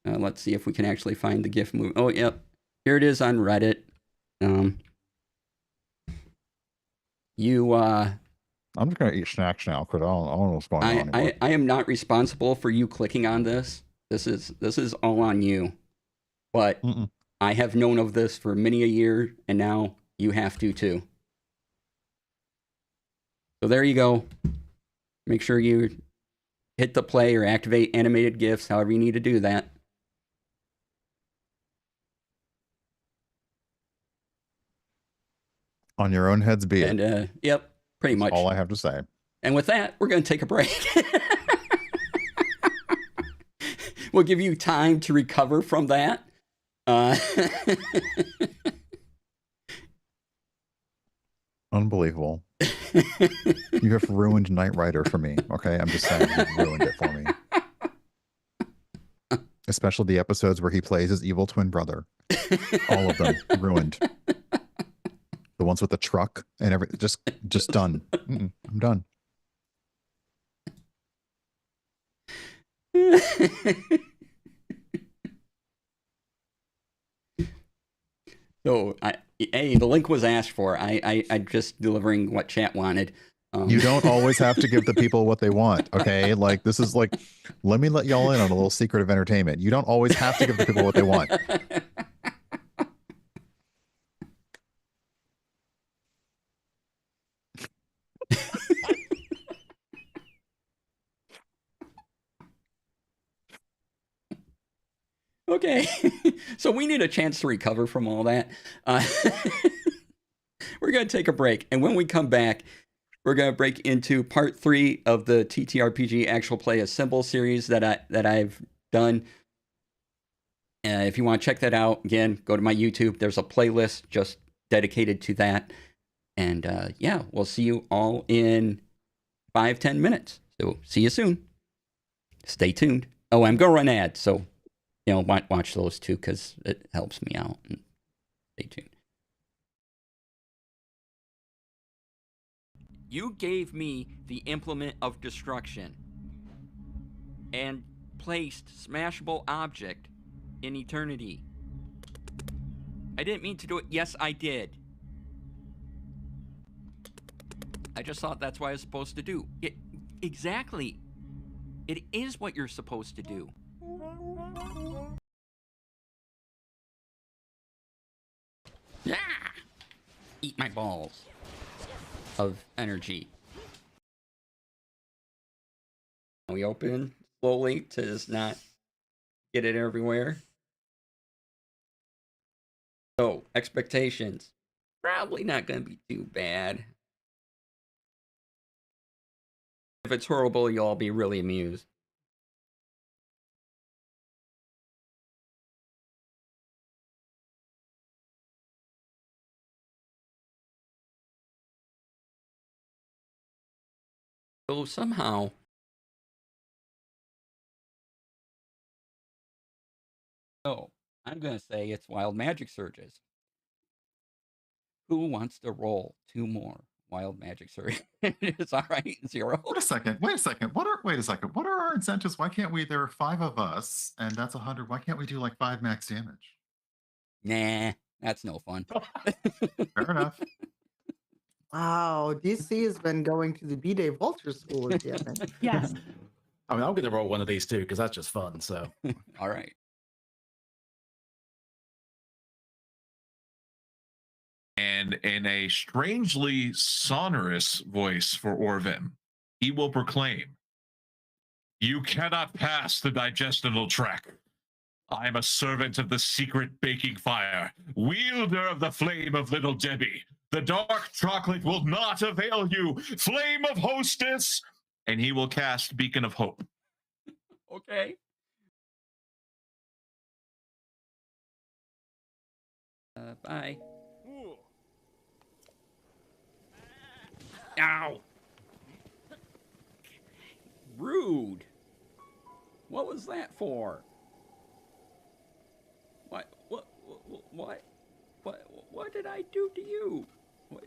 Let's see if we can actually find the GIF movie. Oh, yep, here it is on Reddit. I'm just gonna eat snacks now because I don't know what's going on anymore. I am not responsible for you clicking on this. This is all on you. But I have known of this for many a year, and now you have to too. So there you go. Make sure you hit the play or activate animated GIFs, however you need to do that. On your own heads be it. And yep, pretty much. All I have to say. And with that, we're going to take a break. We'll give you time to recover from that. Unbelievable. You have ruined Knight Rider for me. Okay, I'm just saying you've ruined it for me. Especially the episodes where he plays his evil twin brother. All of them ruined. The ones with the truck and everything. Just done. I'm done. So, the link was asked for. I'm just delivering what chat wanted. You don't always have to give the people what they want, okay? Like, this is like, let me let y'all in on a little secret of entertainment. You don't always have to give the people what they want. Okay, so we need a chance to recover from all that. We're going to take a break, and when we come back, we're going to break into part 3 of the TTRPG Actual Play Assemble series that I've done. If you want to check that out, again, go to my YouTube. There's a playlist just dedicated to that. And yeah, we'll see you all in 5-10 minutes. So see you soon. Stay tuned. Oh, I'm going to run ads, so watch those too because it helps me out. Stay tuned. You gave me the implement of destruction and placed smashable object in eternity. I didn't mean to do it. Yes, I did. I just thought that's what I was supposed to do. Exactly. It is what you're supposed to do. Yeah! Eat my balls of energy. We open slowly to just not get it everywhere. So, expectations. Probably not going to be too bad. If it's horrible, you'll all be really amused. So somehow, I'm going to say it's Wild Magic Surges. Who wants to roll 2 more Wild Magic Surges? It's all right, 0. Wait a second. What are our incentives? Why can't we? There are 5 of us, and that's 100. Why can't we do like 5 max damage? Nah, that's no fun. Fair enough. Wow, DC has been going to the B-Day Vulture School again. Yes. I mean, I'm going to roll one of these too because that's just fun. So, all right. And in a strangely sonorous voice for Orvin, he will proclaim, "You cannot pass the digestional tract. I am a servant of the secret baking fire, wielder of the flame of Little Debbie. The dark chocolate will not avail you, flame of hostess." And he will cast Beacon of Hope. Okay. Bye. Ow! Rude. What was that for? What? What did I do to you? What?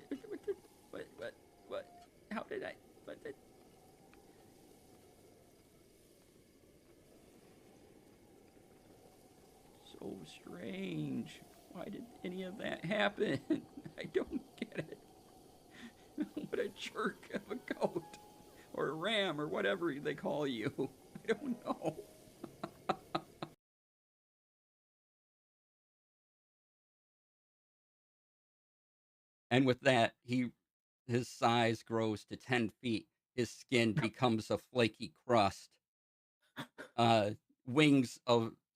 How did I? What did? So strange. Why did any of that happen? I don't get it. What a jerk of a goat. Or a ram, or whatever they call you. I don't know. And with that, his size grows to 10 feet. His skin becomes a flaky crust.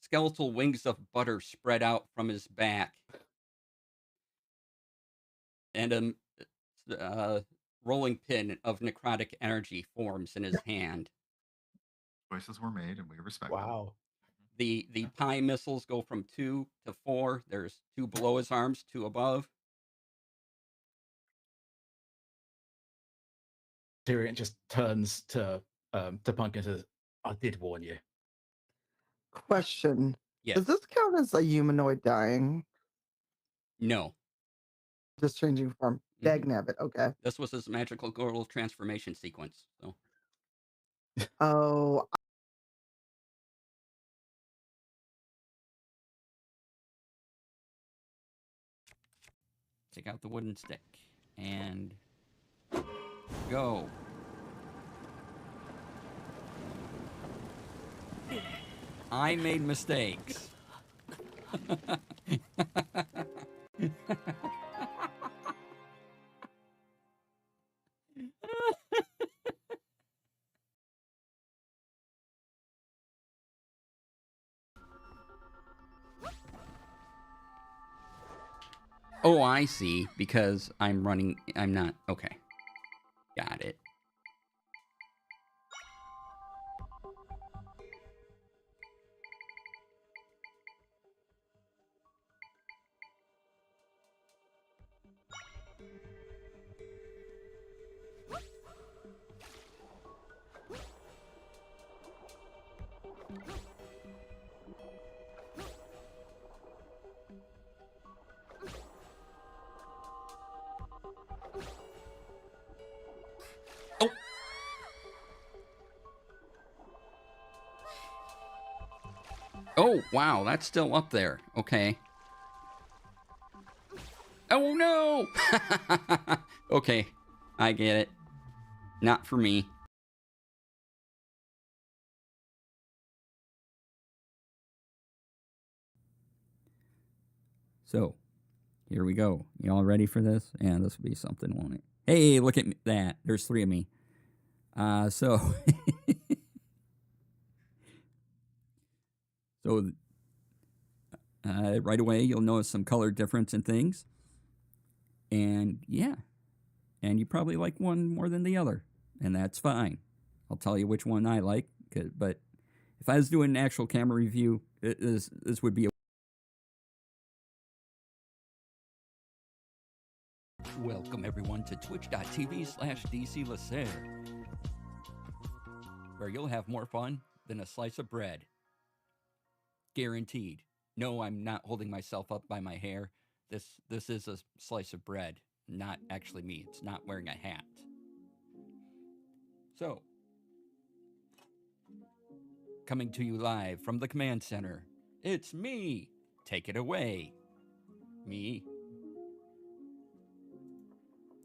Skeletal wings of butter spread out from his back. And a rolling pin of necrotic energy forms in his hand. Choices were made, and we respect them. Wow. The pie missiles go from 2 to 4. There's 2 below his arms, 2 above. Tyrion just turns to Punk and says, "I did warn you." Question. Yes. Does this count as a humanoid dying? No. Just changing form. Dagnabbit, okay. This was his magical girl transformation sequence. So. Oh, Take out the wooden stick. And go. I made mistakes. Oh, I see. Because I'm not. Okay. Got it. Oh, wow, that's still up there. Okay. Oh, no! Okay, I get it. Not for me. So, here we go. You all ready for this? And this will be something, won't it? Hey, look at that. There's 3 of me. So... So, right away, you'll notice some color difference in things. And yeah, and you probably like one more than the other, and that's fine. I'll tell you which one I like, but if I was doing an actual camera review, this would be a... Welcome everyone to twitch.tv/DC Lasair, where you'll have more fun than a slice of bread. Guaranteed. No, I'm not holding myself up by my hair. This is a slice of bread, not actually me. It's not wearing a hat. So, coming to you live from the command center, it's me. Take it away. Me.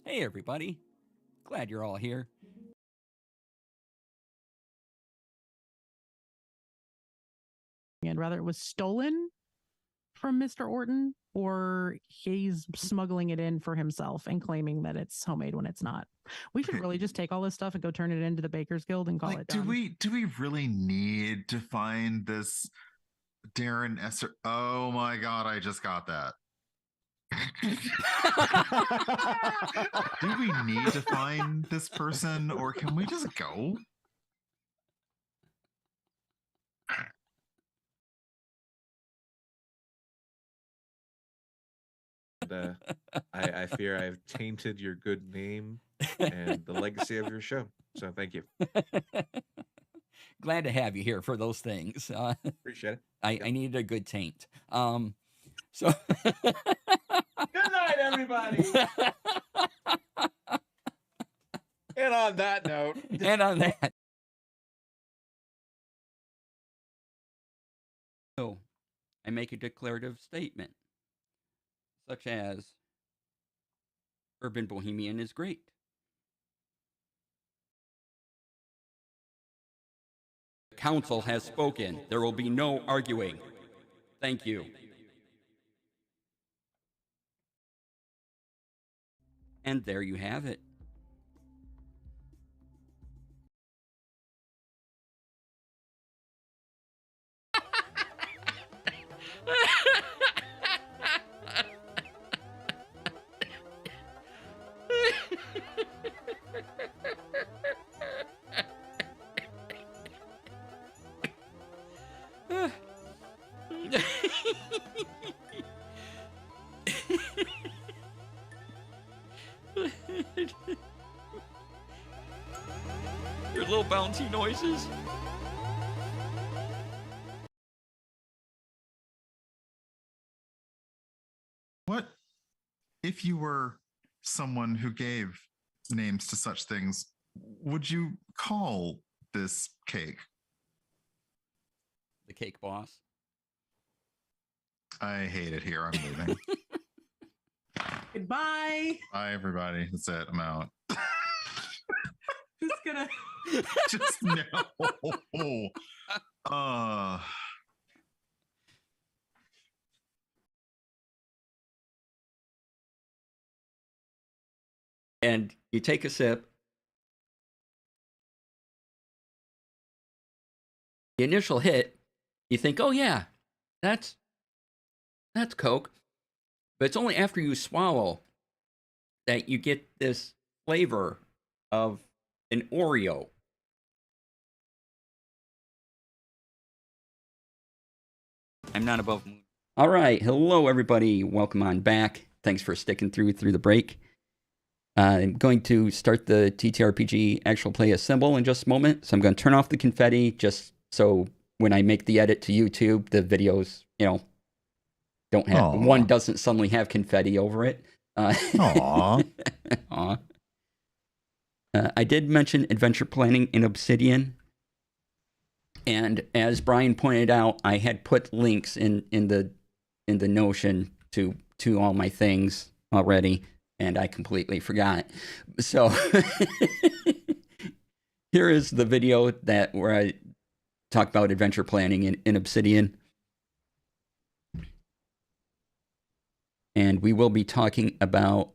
Hey everybody. Glad you're all here. And rather it was stolen from Mr. Orton. or he's smuggling it in for himself and claiming that it's homemade when it's not. We should really just take all this stuff and go turn it into the Baker's Guild and call it done. Do we really need to find this Darren Esser? Oh my god, I just got that. Do we need to find this person, or can we just go? I fear I've tainted your good name and the legacy of your show. So thank you. Glad to have you here for those things. Appreciate it. I needed a good taint. So Good night, everybody. And on that note, and on that, so I make a declarative statement, such as Urban Bohemian is great. The council has spoken. There will be no arguing. Thank you. And there you have it. Your little bouncy noises. What if you were someone who gave names to such things? Would you call this cake? The cake boss. I hate it here. I'm leaving. Goodbye. Bye, everybody. That's it. I'm out. Who's gonna? Just no. And you take a sip. The initial hit, you think, oh yeah, that's Coke. But it's only after you swallow that you get this flavor of an Oreo. I'm not above moon. All right. Hello, everybody. Welcome on back. Thanks for sticking through the break. I'm going to start the TTRPG actual play assemble in just a moment. So I'm going to turn off the confetti just so when I make the edit to YouTube, the videos, don't have one doesn't suddenly have confetti over it. Aww. Aw. I did mention adventure planning in Obsidian. And as Brian pointed out, I had put links in the Notion to all my things already, and I completely forgot. So here is the video where I talk about adventure planning in Obsidian. And we will be talking about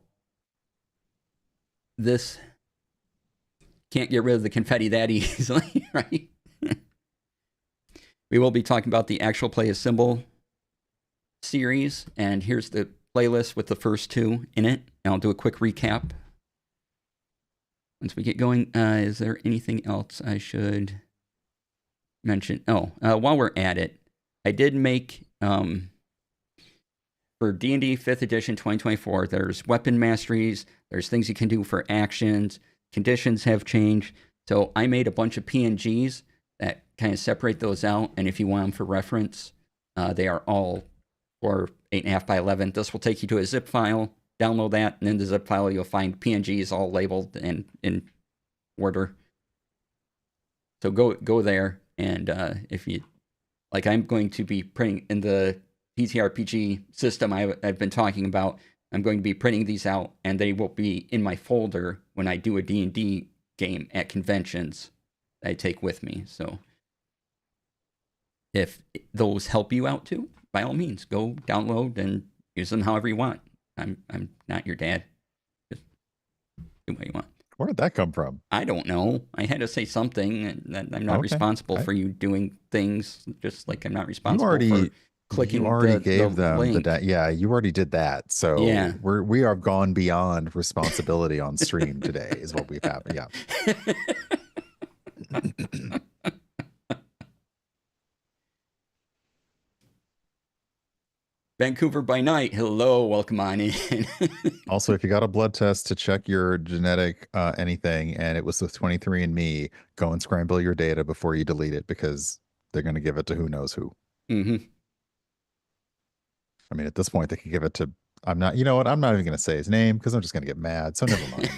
this. Can't get rid of the confetti that easily, right? We will be talking about the actual play assemble series, and here's the playlist with the first two in it. And I'll do a quick recap once we get going. Is there anything else I should mention? While we're at it, I did make for D&D 5th edition 2024, there's weapon masteries, there's things you can do for actions, conditions have changed. So I made a bunch of PNGs that kind of separate those out, and if you want them for reference, they are all for 8.5 by 11. This will take you to a zip file, download that, and in the zip file you'll find PNGs all labeled and in order. So go there, and if you like, I'm going to be printing in the TTRPG system I've been talking about. I'm going to be printing these out, and they will be in my folder when I do a D&D game at conventions that I take with me. So if those help you out too, by all means, go download and use them however you want. I'm not your dad. Just do what you want. Where did that come from? I don't know. I had to say something, and that I'm not Okay. responsible for you doing things. Just like I'm not You responsible already for clicking. you already the gave them link. yeah, you already did that. So Yeah. we are gone beyond responsibility on stream today is what we've had. Yeah. Vancouver by night. Hello, welcome on in. Also, if you got a blood test to check your genetic anything and it was with 23andMe, go and scramble your data before you delete it because they're going to give it to who knows who. Mm-hmm. I mean, at this point, they could give it to, you know what? I'm not even going to say his name because I'm just going to get mad. So never mind.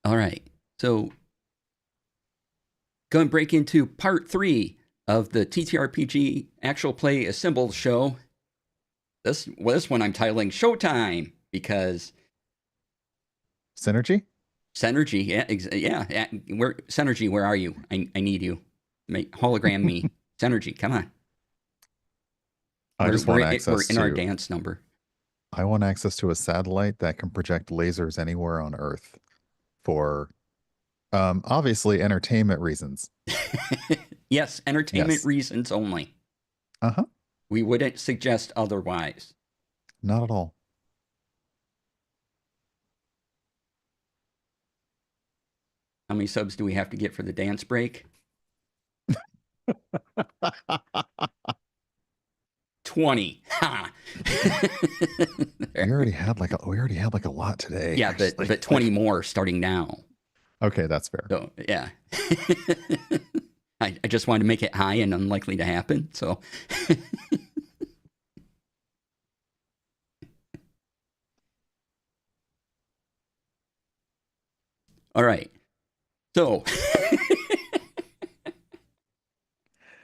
All right. So, go and break into part 3 of the TTRPG Actual Play Assembled show. This one I'm titling Showtime because Synergy? Synergy, yeah. Synergy, where are you? I need you. Hologram me. Synergy, come on. I just want access we're in our dance number. I want access to a satellite that can project lasers anywhere on Earth for obviously entertainment reasons. Yes, entertainment reasons only. Uh-huh. We wouldn't suggest otherwise. Not at all. How many subs do we have to get for the dance break? 20. Ha! We already had like a lot today. Yeah, but 20 more starting now. Okay, that's fair. So yeah. I just wanted to make it high and unlikely to happen. So all right. So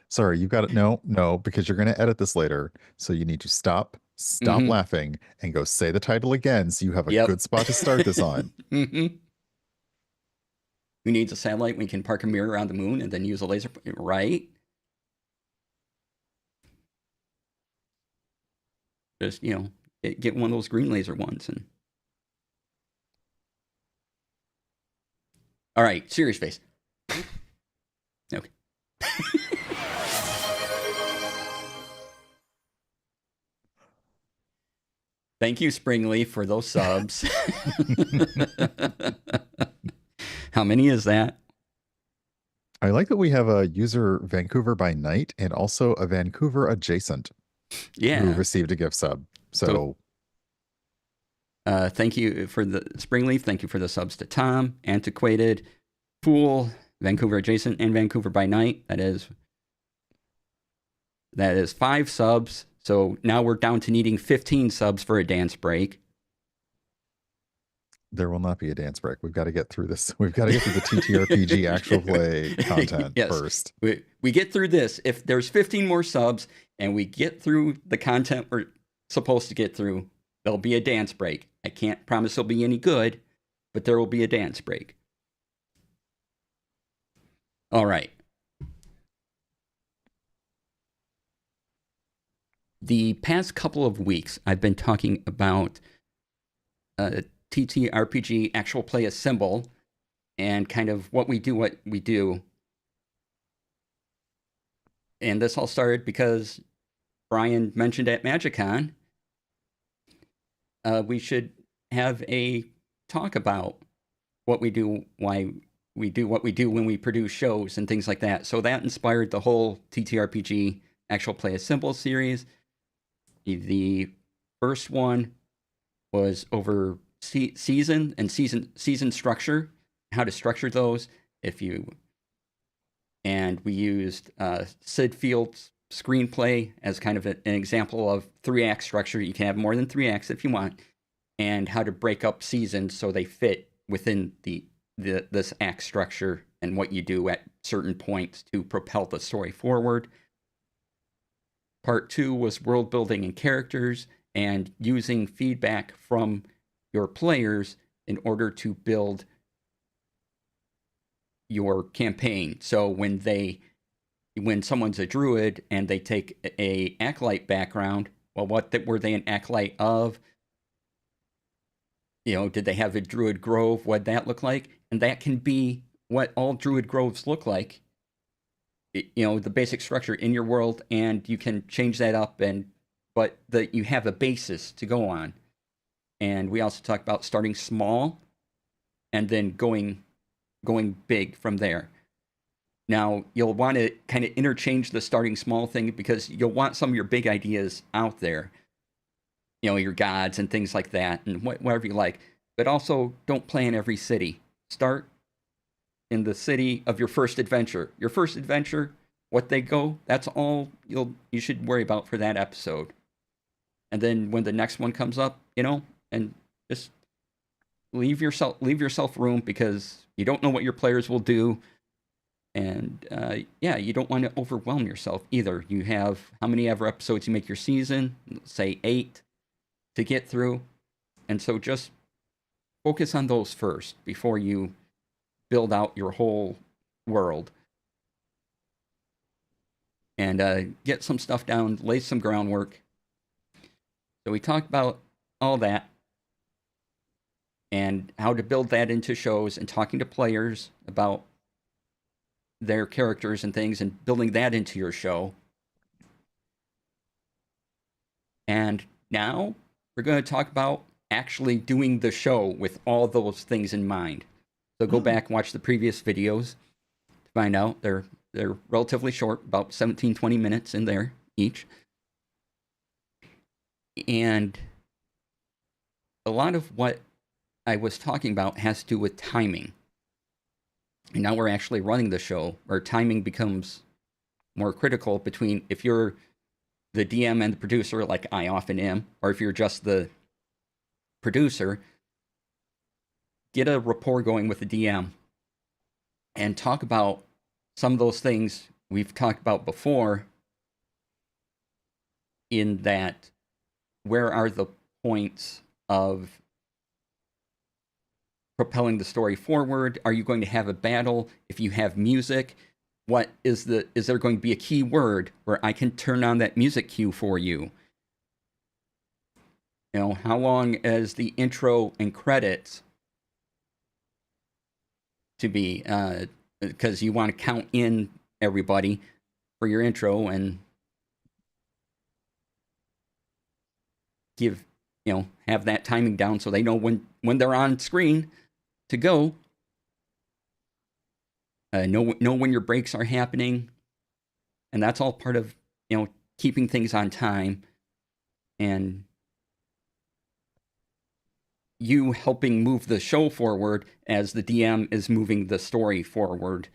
sorry, you got it. No, because you're going to edit this later. So you need to stop laughing and go say the title again. So you have a good spot to start this on. Who needs a satellite? We can park a mirror around the moon and then use a laser, right? Just, get one of those green laser ones. And all right, serious face. Okay. Thank you, Springleaf, for those subs. How many is that? I like that we have a user Vancouver by night and also a Vancouver adjacent. Yeah. Who received a gift sub. So thank you for the Springleaf. Thank you for the subs to Tom, Antiquated, Fool, Vancouver adjacent, and Vancouver by night. That is 5 subs. So now we're down to needing 15 subs for a dance break. There will not be a dance break. We've got to get through this. We've got to get through the TTRPG actual play content first. We get through this. If there's 15 more subs and we get through the content we're supposed to get through, there'll be a dance break. I can't promise it'll be any good, but there will be a dance break. All right. The past couple of weeks, I've been talking about TTRPG Actual Play Assemble and kind of what we do. And this all started because Brian mentioned at MagicCon we should have a talk about what we do, why we do what we do when we produce shows and things like that. So that inspired the whole TTRPG Actual Play Assemble series. The first one was over season and season structure, how to structure those. And we used Sid Field's screenplay as kind of an example of 3-act structure. You can have more than 3 acts if you want, and how to break up seasons so they fit within this act structure and what you do at certain points to propel the story forward. Part 2 was world building and characters and using feedback from your players in order to build your campaign. So when someone's a druid and they take a acolyte background, well, were they an acolyte of? Did they have a druid grove? What'd that look like? And that can be what all druid groves look like. The basic structure in your world, and you can change that up, but you have a basis to go on. And we also talk about starting small and then going big from there. Now, you'll want to kind of interchange the starting small thing because you'll want some of your big ideas out there. Your gods and things like that, and whatever you like. But also, don't play in every city. Start in the city of your first adventure. Your first adventure, what they go, that's all you should worry about for that episode. And then when the next one comes up, and just leave yourself room, because you don't know what your players will do. And you don't want to overwhelm yourself either. You have how many ever episodes you make your season, say 8 to get through. And so just focus on those first before you build out your whole world. And get some stuff down, lay some groundwork. So we talked about all that and how to build that into shows, and talking to players about their characters and things, and building that into your show. And now we're going to talk about actually doing the show with all those things in mind. So go back and watch the previous videos to find out. They're relatively short, about 17, 20 minutes in there each. And a lot of what I was talking about has to do with timing. And now we're actually running the show, where timing becomes more critical between if you're the DM and the producer, like I often am, or if you're just the producer. Get a rapport going with the DM and talk about some of those things we've talked about before, in that where are the points of propelling the story forward? Are you going to have a battle? If you have music, is there going to be a key word where I can turn on that music cue for you? How long is the intro and credits to be? Because you want to count in everybody for your intro and have that timing down so they know when they're on screen to go. Know when your breaks are happening, and that's all part of keeping things on time, and you helping move the show forward as the DM is moving the story forward,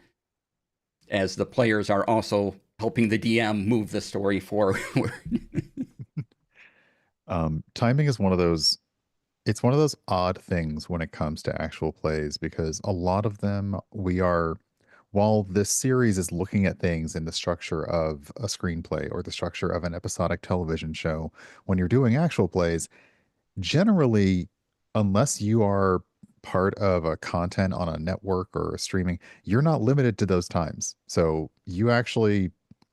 as the players are also helping the DM move the story forward. Timing is one of those odd things when it comes to actual plays, because a lot of them while this series is looking at things in the structure of a screenplay or the structure of an episodic television show, when you're doing actual plays, generally, unless you are part of a content on a network or a streaming, you're not limited to those times. So you actually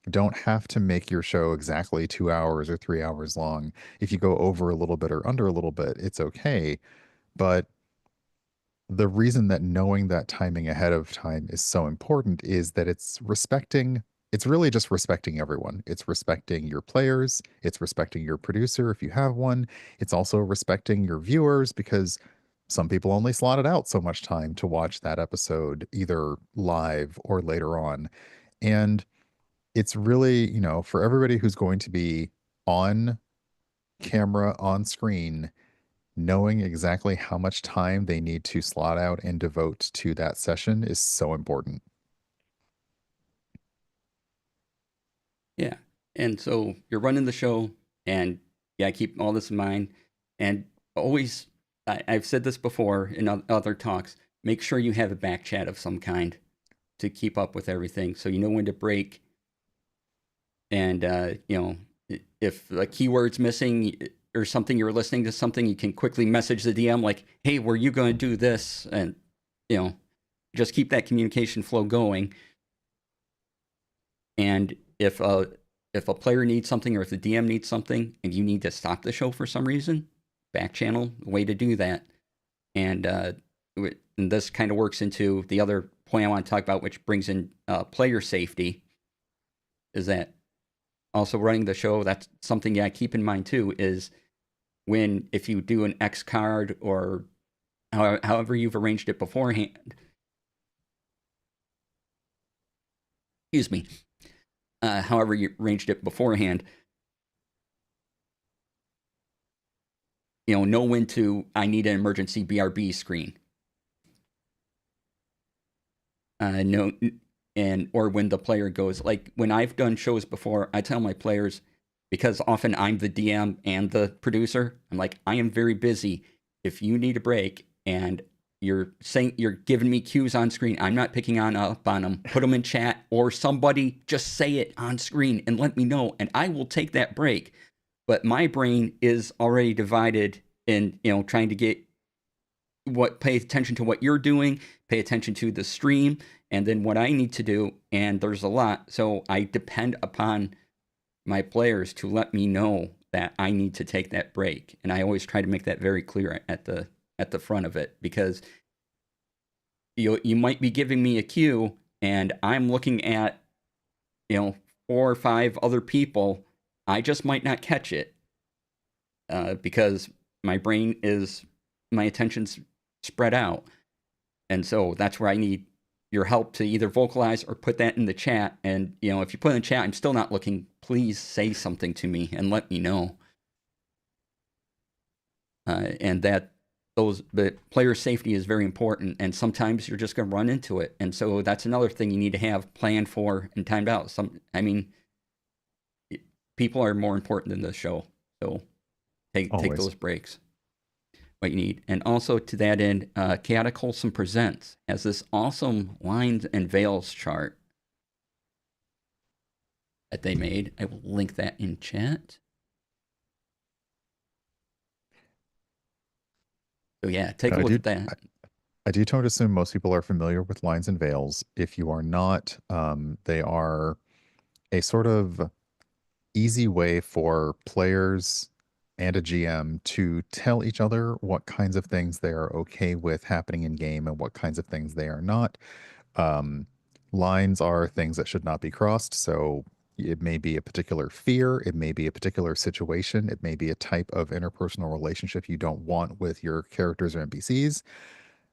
don't have to make your show exactly 2 hours or 3 hours long. If you go over a little bit or under a little bit, it's okay. But the reason that knowing that timing ahead of time is so important is that it's really just respecting everyone. It's respecting your players. It's respecting your producer if you have one. It's also respecting your viewers, because some people only slotted out so much time to watch that episode, either live or later on. And it's really, for everybody who's going to be on camera, on screen, knowing exactly how much time they need to slot out and devote to that session is so important. Yeah. And so you're running the show, and keep all this in mind. And always, I've said this before in other talks, make sure you have a back chat of some kind to keep up with everything, so you know when to break. And, if a keyword's missing or something, you're listening to something, you can quickly message the DM like, hey, were you going to do this? And, just keep that communication flow going. And if a player needs something, or if the DM needs something, and you need to stop the show for some reason, back channel, the way to do that. And this kind of works into the other point I want to talk about, which brings in player safety, is that also running the show, that's something you keep in mind too, is if you do an X card, or however you've arranged it beforehand, excuse me, however you arranged it beforehand, know when to, I need an emergency BRB screen. No, or when the player goes, like when I've done shows before, I tell my players, because often I'm the DM and the producer, I'm like, I am very busy. If you need a break and you're giving me cues on screen, I'm not picking up on them. Put them in chat, or somebody just say it on screen and let me know, and I will take that break. But my brain is already divided in, trying to pay attention to what you're doing, pay attention to the stream, and then what I need to do. And there's a lot. So I depend upon my players to let me know that I need to take that break. And I always try to make that very clear at the front of it, because you might be giving me a cue and I'm looking at, 4 or 5 other people. I just might not catch it because my attention's spread out. And so that's where I need your help to either vocalize or put that in the chat. And, if you put it in the chat, I'm still not looking, please say something to me and let me know. And but player safety is very important. And sometimes you're just going to run into it. And so that's another thing you need to have planned for and timed out. People are more important than the show. So take those breaks. What you need. And also to that end, Chaotic Wholesome Presents has this awesome lines and veils chart that they made. I will link that in chat. So yeah, take a look at that. I do tend to assume most people are familiar with lines and veils. If you are not, they are a sort of easy way for players and a GM to tell each other what kinds of things they are okay with happening in game and what kinds of things they are not. Lines are things that should not be crossed. So it may be a particular fear, it may be a particular situation, it may be a type of interpersonal relationship you don't want with your characters or NPCs.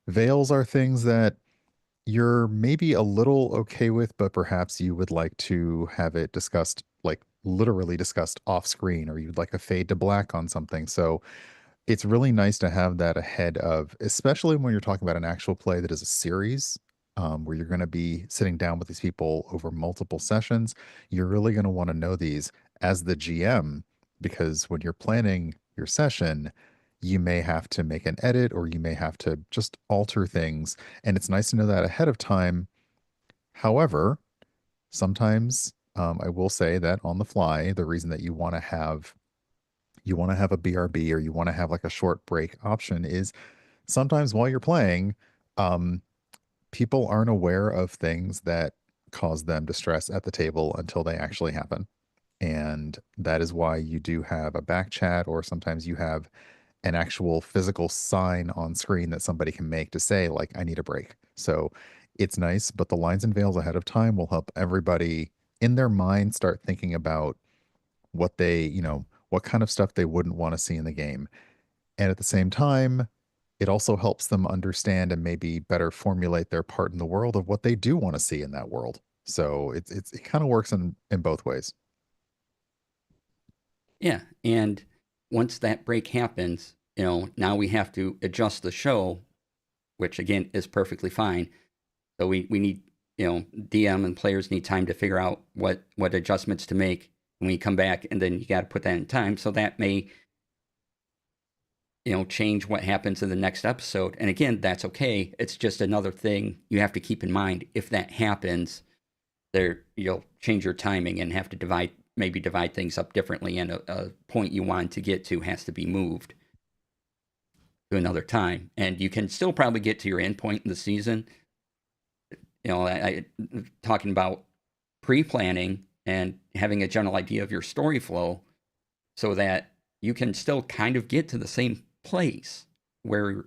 Veils are things that you're maybe a little okay with, but perhaps you would like to have it discussed, like literally discussed off screen, or you'd like a fade to black on something. So it's really nice to have that ahead of, especially when you're talking about an actual play that is a series, where you're going to be sitting down with these people over multiple sessions. You're really going to want to know these as the GM, because when you're planning your session, you may have to make an edit, or you may have to just alter things. And it's nice to know that ahead of time. However, sometimes I will say that on the fly, the reason that you want to have a BRB, or you want to have like a short break option, is sometimes while you're playing, people aren't aware of things that cause them distress at the table until they actually happen. And that is why you do have a back chat, or sometimes you have an actual physical sign on screen that somebody can make to say, like, I need a break. So it's nice, but the lines and veils ahead of time will help everybody in their mind start thinking about what what kind of stuff they wouldn't want to see in the game. And at the same time, it also helps them understand and maybe better formulate their part in the world of what they do want to see in that world. So it kind of works in both ways. Yeah, and once that break happens, now we have to adjust the show, which again is perfectly fine. So we need, DM and players need time to figure out what adjustments to make when we come back, and then you got to put that in time. So that may, change what happens in the next episode. And again, that's okay. It's just another thing you have to keep in mind. If that happens, you'll change your timing and have to divide things up differently, and a point you want to get to has to be moved to another time. And you can still probably get to your end point in the season, I talking about pre-planning and having a general idea of your story flow so that you can still kind of get to the same place where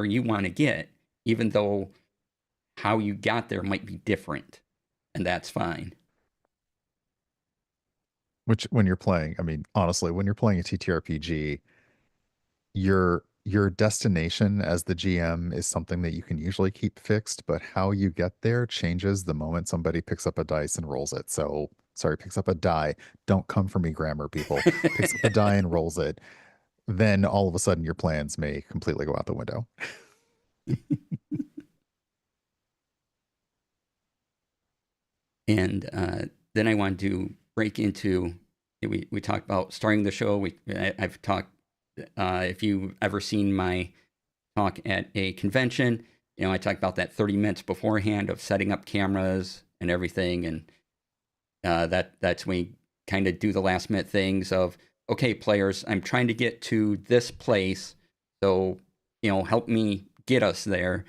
you want to get, even though how you got there might be different, and that's fine. Which, when you're playing, I mean, honestly, when you're playing a TTRPG, your destination as the GM is something that you can usually keep fixed, but how you get there changes the moment somebody picks up a dice and rolls it. So, sorry, picks up a die. Don't come for me, grammar people. Picks up a die and rolls it. Then all of a sudden your plans may completely go out the window. And then I wanted to break into, we talked about starting the show. I've talked, if you've ever seen my talk at a convention, I talked about that 30 minutes beforehand of setting up cameras and everything. And that's when we kind of do the last minute things of, okay, players, I'm trying to get to this place. So, help me get us there.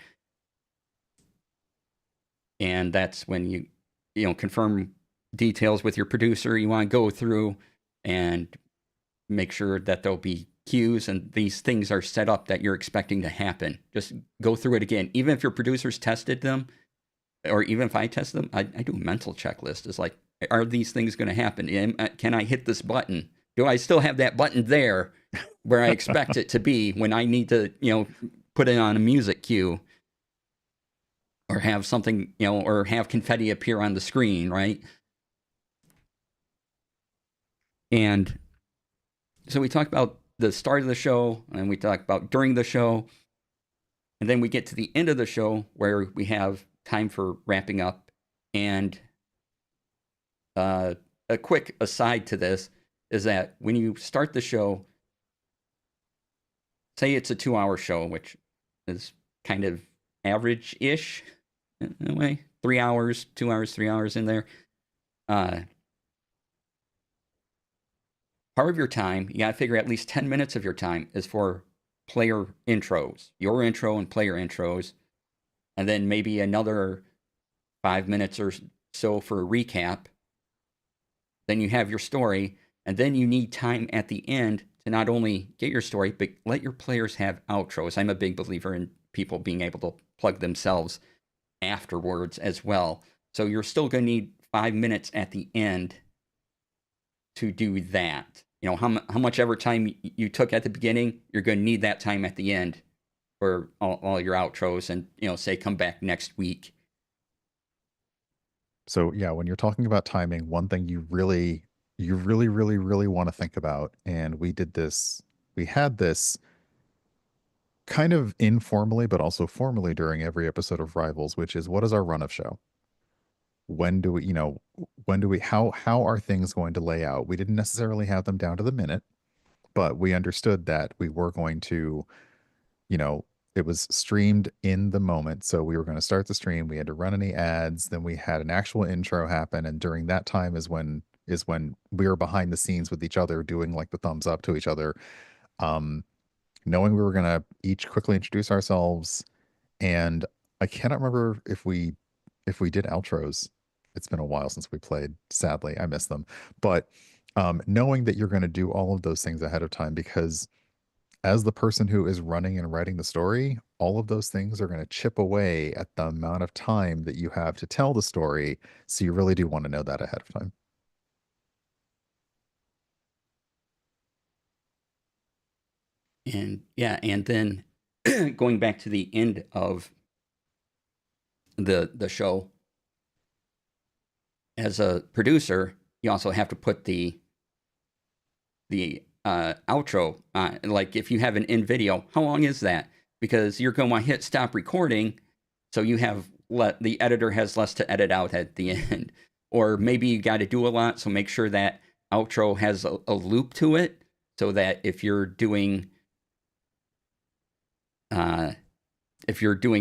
And that's when you confirm details with your producer you want to go through and make sure that there'll be cues and these things are set up that you're expecting to happen. Just go through it again. Even if your producers tested them, or even if I test them, I do a mental checklist. It's like, are these things going to happen? Can I hit this button? Do I still have that button there where I expect it to be when I need to, put it on a music cue? Or have something, or have confetti appear on the screen, right? And so we talked about the start of the show, and we talked about during the show, and then we get to the end of the show where we have time for wrapping up. And a quick aside to this is that when you start the show, say it's a 2-hour show, which is kind of average-ish in a way, 3 hours, 2 hours, 3 hours in there. Part of your time, you got to figure at least 10 minutes of your time is for player intros, your intro and player intros, and then maybe another 5 minutes or so for a recap. Then you have your story, and then you need time at the end to not only get your story, but let your players have outros. I'm a big believer in people being able to plug themselves afterwards as well. So you're still going to need 5 minutes at the end to do that. How much ever time you took at the beginning, you're going to need that time at the end for all your outros and, say come back next week. So yeah, when you're talking about timing, one thing you really want to think about, and we had this kind of informally, but also formally during every episode of Rivals, which is, what is our run of show? When do we, how are things going to lay out? We didn't necessarily have them down to the minute, but we understood that we were going to, it was streamed in the moment. So we were going to start the stream. We had to run any ads. Then we had an actual intro happen. And during that time is when we were behind the scenes with each other doing like the thumbs up to each other. Knowing we were going to each quickly introduce ourselves. And I cannot remember if we did outros. It's been a while since we played. Sadly, I miss them. But knowing that you're going to do all of those things ahead of time, because as the person who is running and writing the story, all of those things are going to chip away at the amount of time that you have to tell the story. So you really do want to know that ahead of time. And yeah, and then going back to the end of the show, as a producer, you also have to put the outro on. Like if you have an in video, how long is that? Because you're going to want to hit stop recording, so you have the editor has less to edit out at the end. Or maybe you got to do a lot, so make sure that outro has a loop to it, so that if you're doing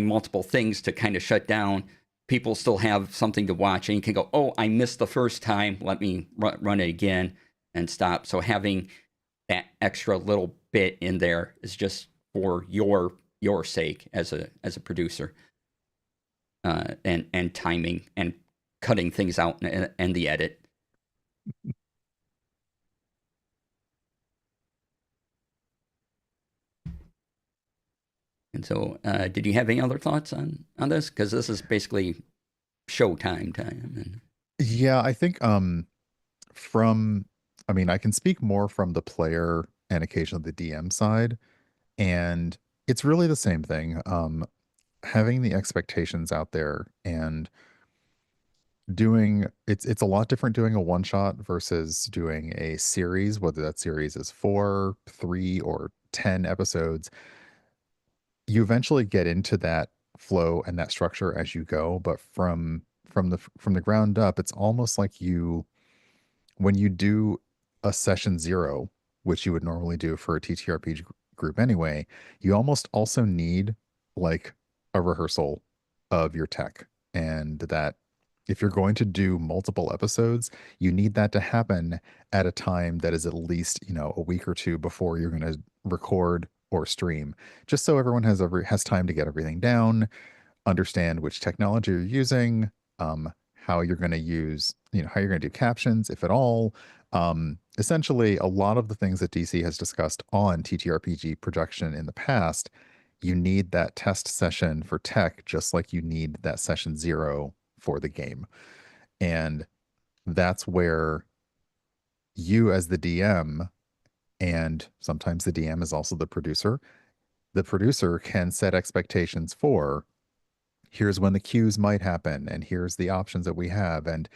multiple things to kind of shut down, people still have something to watch, and you can go, oh, I missed the first time, let me run it again and stop. So having that extra little bit in there is just for your sake as a producer. and timing and cutting things out and the edit. And so, did you have any other thoughts on this? Because this is basically showtime time. And Yeah, I think from I mean, I can speak more from the player and occasionally the DM side, and it's really the same thing. Having the expectations out there and doing it's a lot different doing a one shot versus doing a series, whether that series is 4, 3, or 10 episodes. You eventually get into that flow and that structure as you go, but from the ground up, it's almost like you when you do a session 0, which you would normally do for a TTRPG group anyway, you almost also need like a rehearsal of your tech, and that if you're going to do multiple episodes, you need that to happen at a time that is at least, a week or two before you're going to record or stream, just so everyone has time to get everything down, understand which technology you're using, how you're going to use, how you're going to do captions, if at all. Essentially, a lot of the things that DC has discussed on TTRPG production in the past, you need that test session for tech, just like you need that session 0 for the game. And that's where you, as the DM, and sometimes the DM is also the producer can set expectations for here's when the queues might happen, and here's the options that we have. And,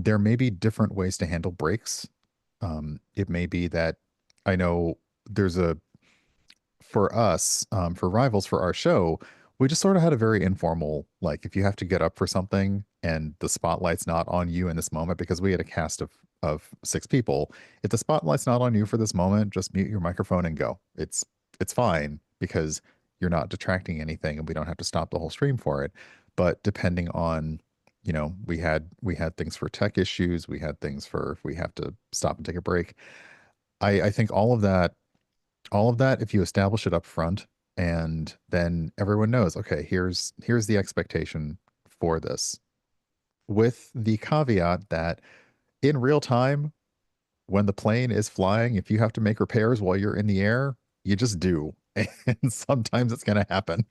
there may be different ways to handle breaks. It may be that I know there's for us, for Rivals, for our show, we just sort of had a very informal, like, if you have to get up for something and the spotlight's not on you in this moment, because we had a cast of 6 people. If the spotlight's not on you for this moment, just mute your microphone and go. It's fine, because you're not detracting anything and we don't have to stop the whole stream for it. But depending on, we had things for tech issues, we had things for if we have to stop and take a break. I think all of that, if you establish it up front, and then everyone knows, okay, here's the expectation for this, with the caveat that in real time, when the plane is flying, if you have to make repairs while you're in the air, you just do. And sometimes it's going to happen.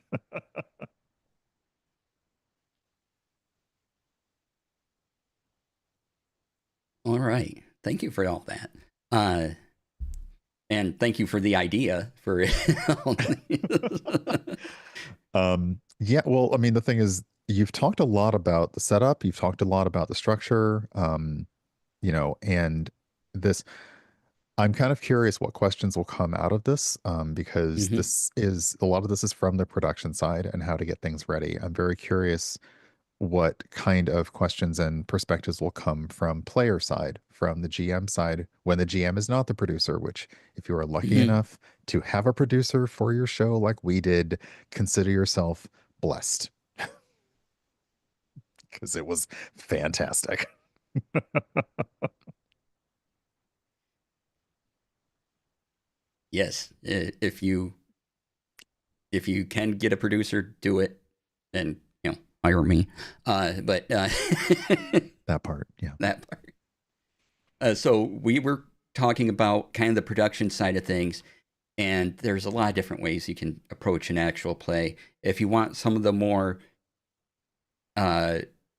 all right, thank you for all that. And thank you for the idea for Yeah, well, I mean, the thing is, you've talked a lot about the setup, you've talked a lot about the structure, and this, I'm kind of curious what questions will come out of this, because this is a lot of this is from the production side and how to get things ready. I'm very curious what kind of questions and perspectives will come from player side, from the GM side, when the GM is not the producer, which, if you are lucky enough to have a producer for your show like we did, consider yourself blessed. Because it was fantastic. Yes, if you can get a producer, do it, and hire me. But That part, yeah. That part. So we were talking about kind of the production side of things, and there's a lot of different ways you can approach an actual play. If you want some of the more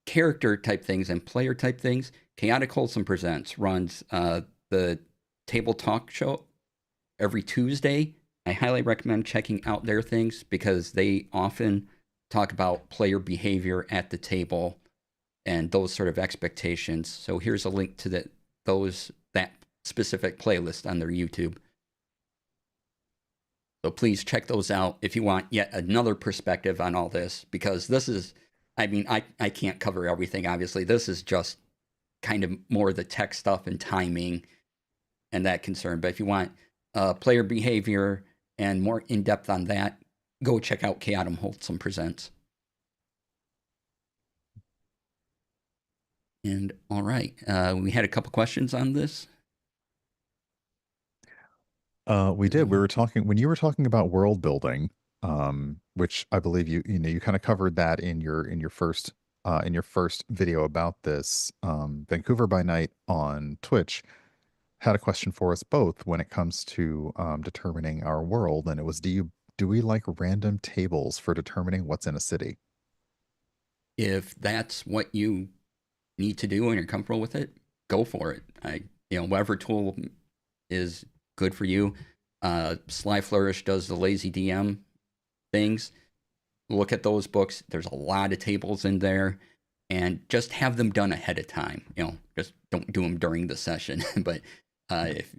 character type things and player type things, Chaotic Wholesome Presents runs the Table Talk show every Tuesday. I highly recommend checking out their things, because they often talk about player behavior at the table and those sort of expectations. So here's a link to that specific playlist on their YouTube. So please check those out if you want yet another perspective on all this, because this is, I mean, I can't cover everything, obviously. This is just kind of more the tech stuff and timing and that concern. But if you want player behavior and more in-depth on that, go check out Chaotic Wholesome Presents. And all right, we had a couple questions on this. We did. We were talking, when you were talking about world building, which I believe you kind of covered that in your first video about this. Vancouver by Night on Twitch had a question for us both when it comes to determining our world, and it was, do we like random tables for determining what's in a city? If that's what you need to do and you're comfortable with it, go for it. Whatever tool is good for you. Sly Flourish does the lazy DM things. Look at those books. There's a lot of tables in there, and just have them done ahead of time. Just don't do them during the session. But if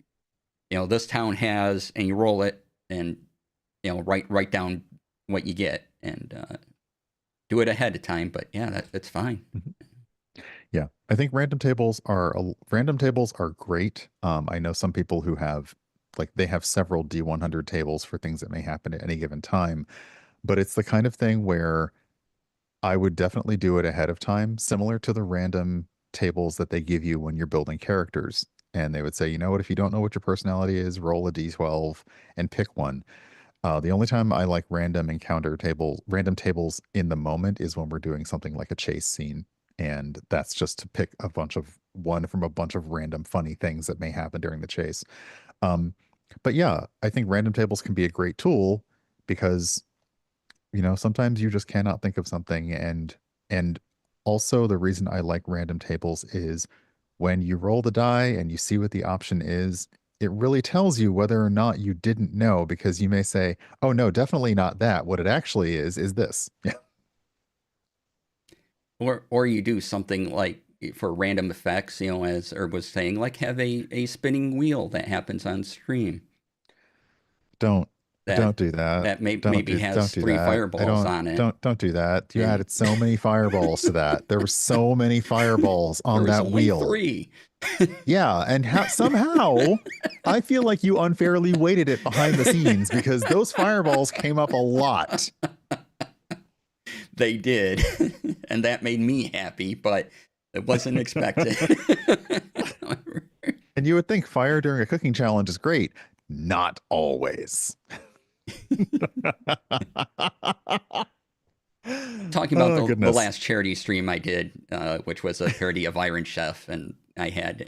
this town has, and you roll it, and write down what you get, and do it ahead of time. But yeah, that's fine. Yeah, I think random tables are great. I know some people who have they have several D100 tables for things that may happen at any given time, but it's the kind of thing where I would definitely do it ahead of time, similar to the random tables that they give you when you're building characters. And they would say, you know what, if you don't know what your personality is, roll a D12 and pick one. The only time I like random tables in the moment is when we're doing something like a chase scene. And that's just to pick one from a bunch of random funny things that may happen during the chase. But yeah, I think random tables can be a great tool because, sometimes you just cannot think of something. And also the reason I like random tables is when you roll the die and you see what the option is, it really tells you whether or not you didn't know, because you may say, oh no, definitely not that. What it actually is this. Yeah. Or you do something like for random effects, as Herb was saying, like have a spinning wheel that happens on stream. Don't do that. That maybe has three fireballs on it. Don't do that. You added so many fireballs to that. There were so many fireballs on that wheel. 3. Yeah, and somehow I feel like you unfairly weighted it behind the scenes because those fireballs came up a lot. They did, and that made me happy, but it wasn't expected. And you would think fire during a cooking challenge is great. Not always. Talking about the last charity stream I did, which was a parody of Iron Chef, and I had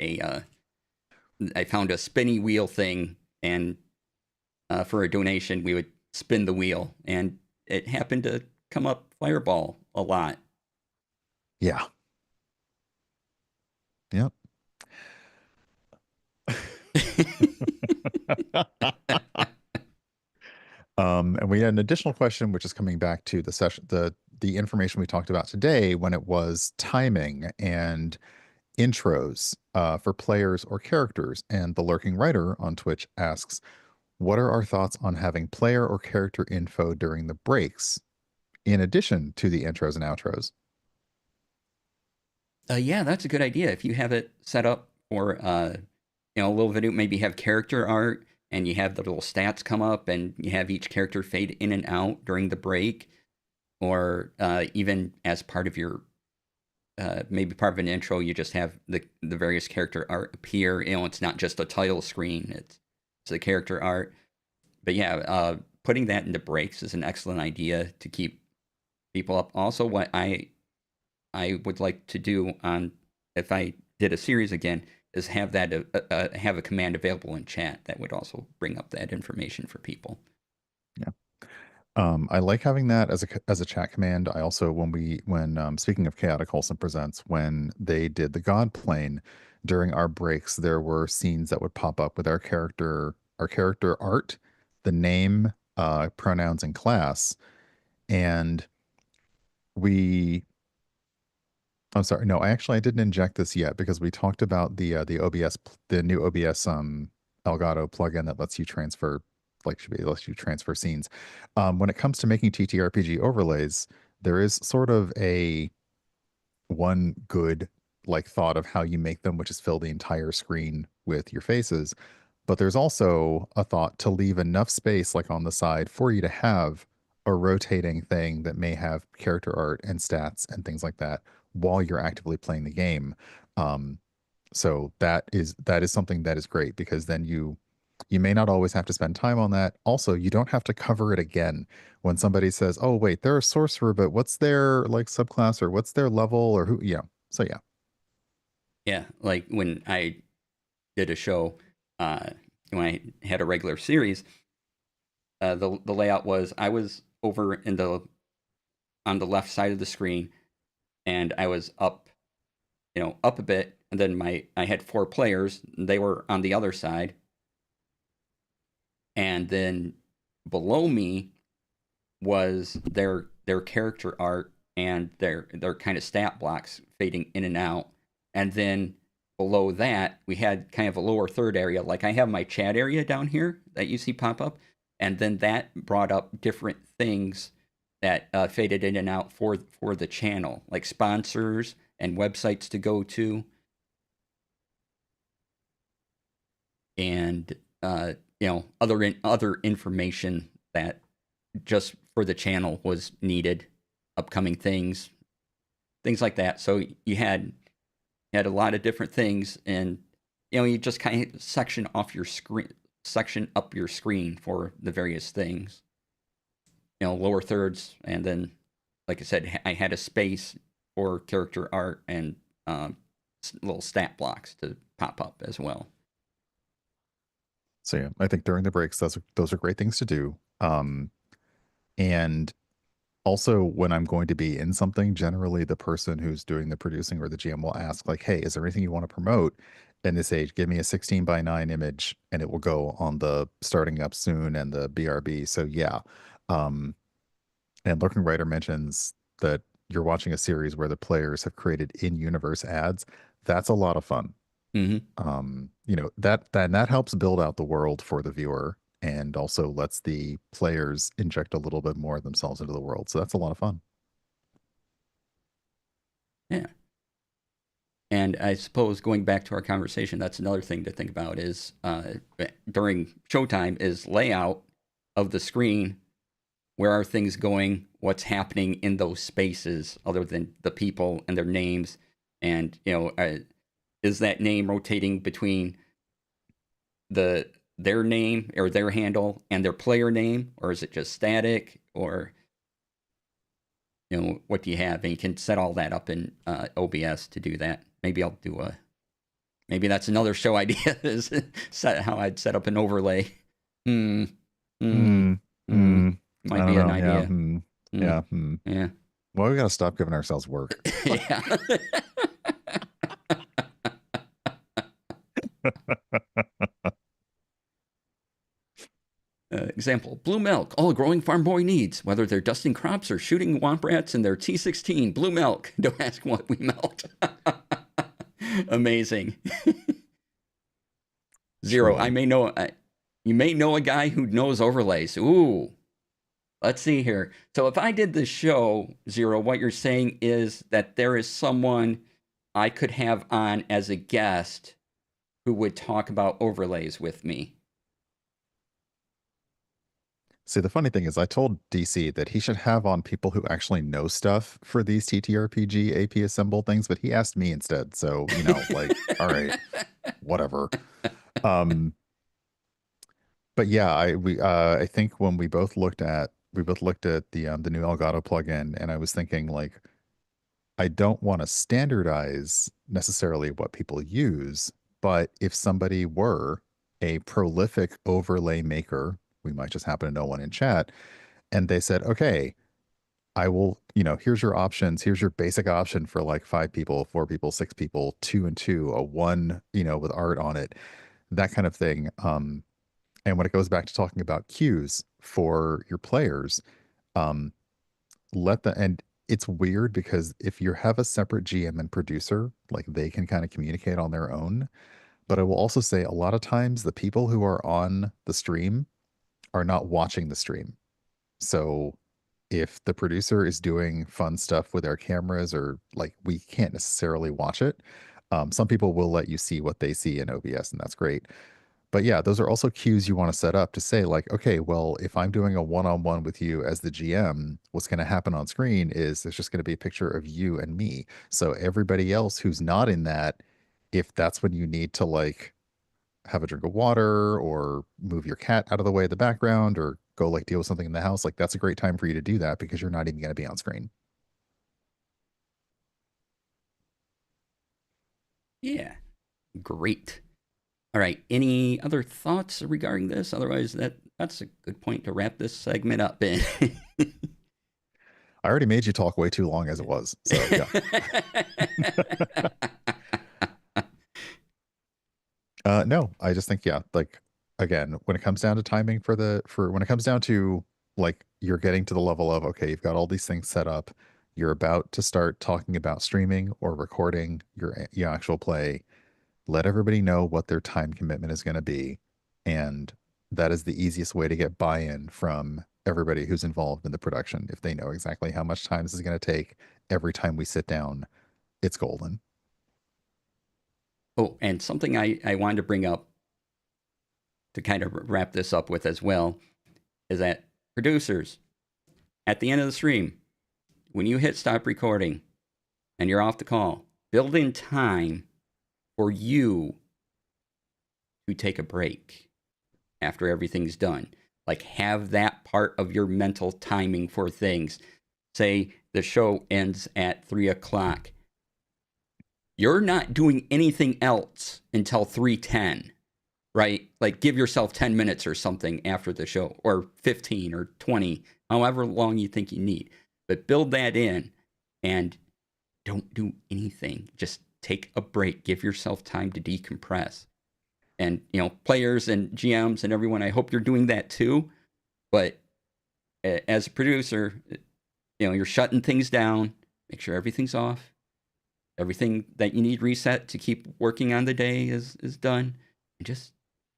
I found a spinny wheel thing, and for a donation, we would spin the wheel, and it happened to come up Fireball a lot. Yeah. Yep. And we had an additional question, which is coming back to the session, the information we talked about today, when it was timing and intros for players or characters. And the Lurking Writer on Twitch asks, what are our thoughts on having player or character info during the breaks, in addition to the intros and outros? Yeah, that's a good idea. If you have it set up for a little video, maybe have character art, and you have the little stats come up, and you have each character fade in and out during the break, or even as part of your maybe part of an intro, you just have the various character art appear. It's not just a title screen; it's the character art. But yeah, putting that into breaks is an excellent idea to keep people up. Also, what I would like to do if I did a series again, is have that have a command available in chat that would also bring up that information for people. Yeah. I like having that as a chat command. I also, when speaking of Chaotic Wholesome Presents, when they did the God Plane during our breaks, there were scenes that would pop up with our character art, the name, pronouns, and class, and I'm sorry, no, I didn't inject this yet because we talked about the OBS, the new OBS Elgato plugin that lets you transfer scenes. When it comes to making TTRPG overlays, there is sort of one good thought of how you make them, which is fill the entire screen with your faces. But there's also a thought to leave enough space on the side for you to have a rotating thing that may have character art and stats and things like that while you're actively playing the game. So that is something that is great, because then You may not always have to spend time on that. Also, you don't have to cover it again. When somebody says, "Oh, wait, they're a sorcerer, but what's their like subclass or what's their level or who?" Yeah. So yeah. Yeah, like when I did a show, when I had a regular series, the layout was I was over in the on the left side of the screen, and I was up, up a bit, and then I had 4 players. They were on the other side, and then below me was their character art and their kind of stat blocks fading in and out, and then below that we had kind of a lower third area. Like I have my chat area down here that you see pop up, and then that brought up different things that faded in and out for the channel, like sponsors and websites to go to, and other information that just for the channel was needed, upcoming things like that. So you had a lot of different things, and you just kind of section up your screen for the various things. Lower thirds, and then, like I said, I had a space for character art and little stat blocks to pop up as well. So yeah, I think during the breaks, those are great things to do. And also when I'm going to be in something, generally the person who's doing the producing or the GM will ask like, "Hey, is there anything you want to promote?" And they say, "Give me a 16:9 image," and it will go on the starting up soon and the BRB. So yeah. And Lurking Writer mentions that you're watching a series where the players have created in-universe ads. That's a lot of fun. That helps build out the world for the viewer and also lets the players inject a little bit more of themselves into the world. So that's a lot of fun. Yeah. And I suppose going back to our conversation, that's another thing to think about is during showtime is layout of the screen. Where are things going? What's happening in those spaces other than the people and their names? And, is that name rotating between their name or their handle and their player name? Or is it just static? Or, what do you have? And you can set all that up in OBS to do that. Maybe I'll do maybe that's another show idea is how I'd set up an overlay. Might be an idea. Yeah. Well, we got to stop giving ourselves work. Yeah. Example, blue milk, all a growing farm boy needs, whether they're dusting crops or shooting womp rats in their T16. Blue milk. Don't ask what we melt. Amazing. Zero. Truly. You may know a guy who knows overlays. Ooh. Let's see here. So if I did the show, Zero, what you're saying is that there is someone I could have on as a guest who would talk about overlays with me. See, the funny thing is I told DC that he should have on people who actually know stuff for these TTRPG AP assemble things, but he asked me instead. So, all right, whatever. But yeah, I think when we both looked at the new Elgato plugin, and I was thinking like, I don't want to standardize necessarily what people use, but if somebody were a prolific overlay maker, we might just happen to know one in chat, and they said, "Okay, I will, here's your options. Here's your basic option for like 5 people, 4 people, 6 people, 2 and 2, a 1, with art on it, that kind of thing." And when it goes back to talking about cues for your players, and it's weird because if you have a separate GM and producer, like they can kind of communicate on their own. But I will also say a lot of times the people who are on the stream are not watching the stream. So if the producer is doing fun stuff with their cameras or like we can't necessarily watch it, some people will let you see what they see in OBS, and that's great. But yeah, those are also cues you want to set up to say like, okay, well, if I'm doing a one-on-one with you as the GM, what's going to happen on screen is there's just going to be a picture of you and me. So everybody else who's not in that, if that's when you need to like have a drink of water or move your cat out of the way of the background or go like deal with something in the house, like that's a great time for you to do that because you're not even going to be on screen. Yeah, great. All right. Any other thoughts regarding this? Otherwise, that's a good point to wrap this segment up in. I already made you talk way too long as it was. So yeah. No, I just think, yeah, like again, when it comes down to timing when it comes down to like you're getting to the level of, okay, you've got all these things set up, you're about to start talking about streaming or recording your actual play, let everybody know what their time commitment is going to be. And that is the easiest way to get buy-in from everybody who's involved in the production. If they know exactly how much time this is going to take every time we sit down, it's golden. Oh, and something I wanted to bring up to kind of wrap this up with as well is that producers, at the end of the stream, when you hit stop recording and you're off the call, build in time for you to take a break after everything's done. Like have that part of your mental timing for things. Say the show ends at 3:00. You're not doing anything else until 3:10, right? Like give yourself 10 minutes or something after the show, or 15 or 20, however long you think you need. But build that in and don't do anything. Just take a break. Give yourself time to decompress. And, players and GMs and everyone, I hope you're doing that too. But as a producer, you're shutting things down. Make sure everything's off. Everything that you need reset to keep working on the day is done. And just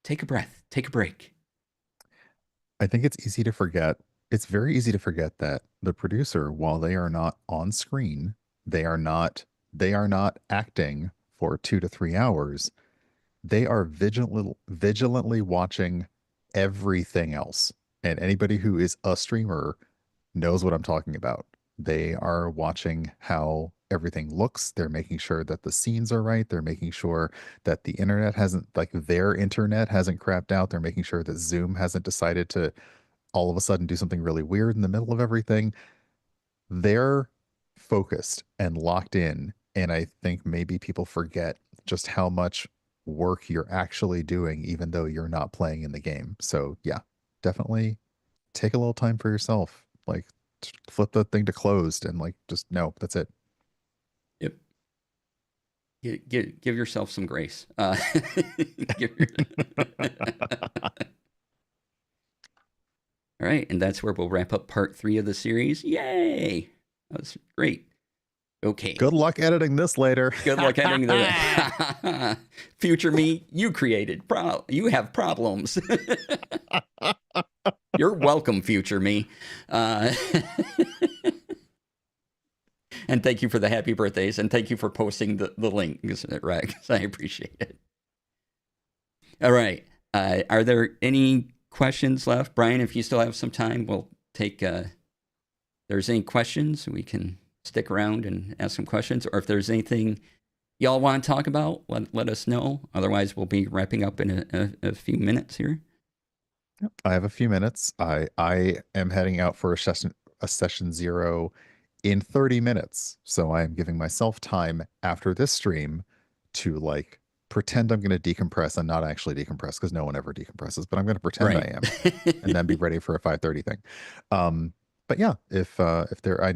take a breath. Take a break. I think it's easy to forget. It's very easy to forget that the producer, while they are not on screen, they are not acting for 2 to 3 hours. They are vigilantly watching everything else. And anybody who is a streamer knows what I'm talking about. They are watching how everything looks. They're making sure that the scenes are right. They're making sure that the internet hasn't, like their internet hasn't crapped out. They're making sure that Zoom hasn't decided to all of a sudden do something really weird in the middle of everything. They're focused and locked in. And I think maybe people forget just how much work you're actually doing, even though you're not playing in the game. So yeah, definitely take a little time for yourself. Like flip the thing to closed and like just no, that's it. Yep. Give yourself some grace. All right, and that's where we'll wrap up part 3 of the series. Yay! That was great. Okay. Good luck editing this later. Good luck editing the future me. You created. You have problems. You're welcome, future me. And thank you for the happy birthdays, and thank you for posting the link, Rex. I appreciate it. All right. Are there any questions left? Brian, if you still have some time, we'll take, if there's any questions, we can stick around and ask some questions. Or if there's anything y'all want to talk about, let us know. Otherwise, we'll be wrapping up in a few minutes here. I have a few minutes. I am heading out for a session 0 in 30 minutes. So I am giving myself time after this stream to like pretend I'm going to decompress and not actually decompress because no one ever decompresses, but I'm going to pretend I am and then be ready for a 5:30 thing. But yeah, if there,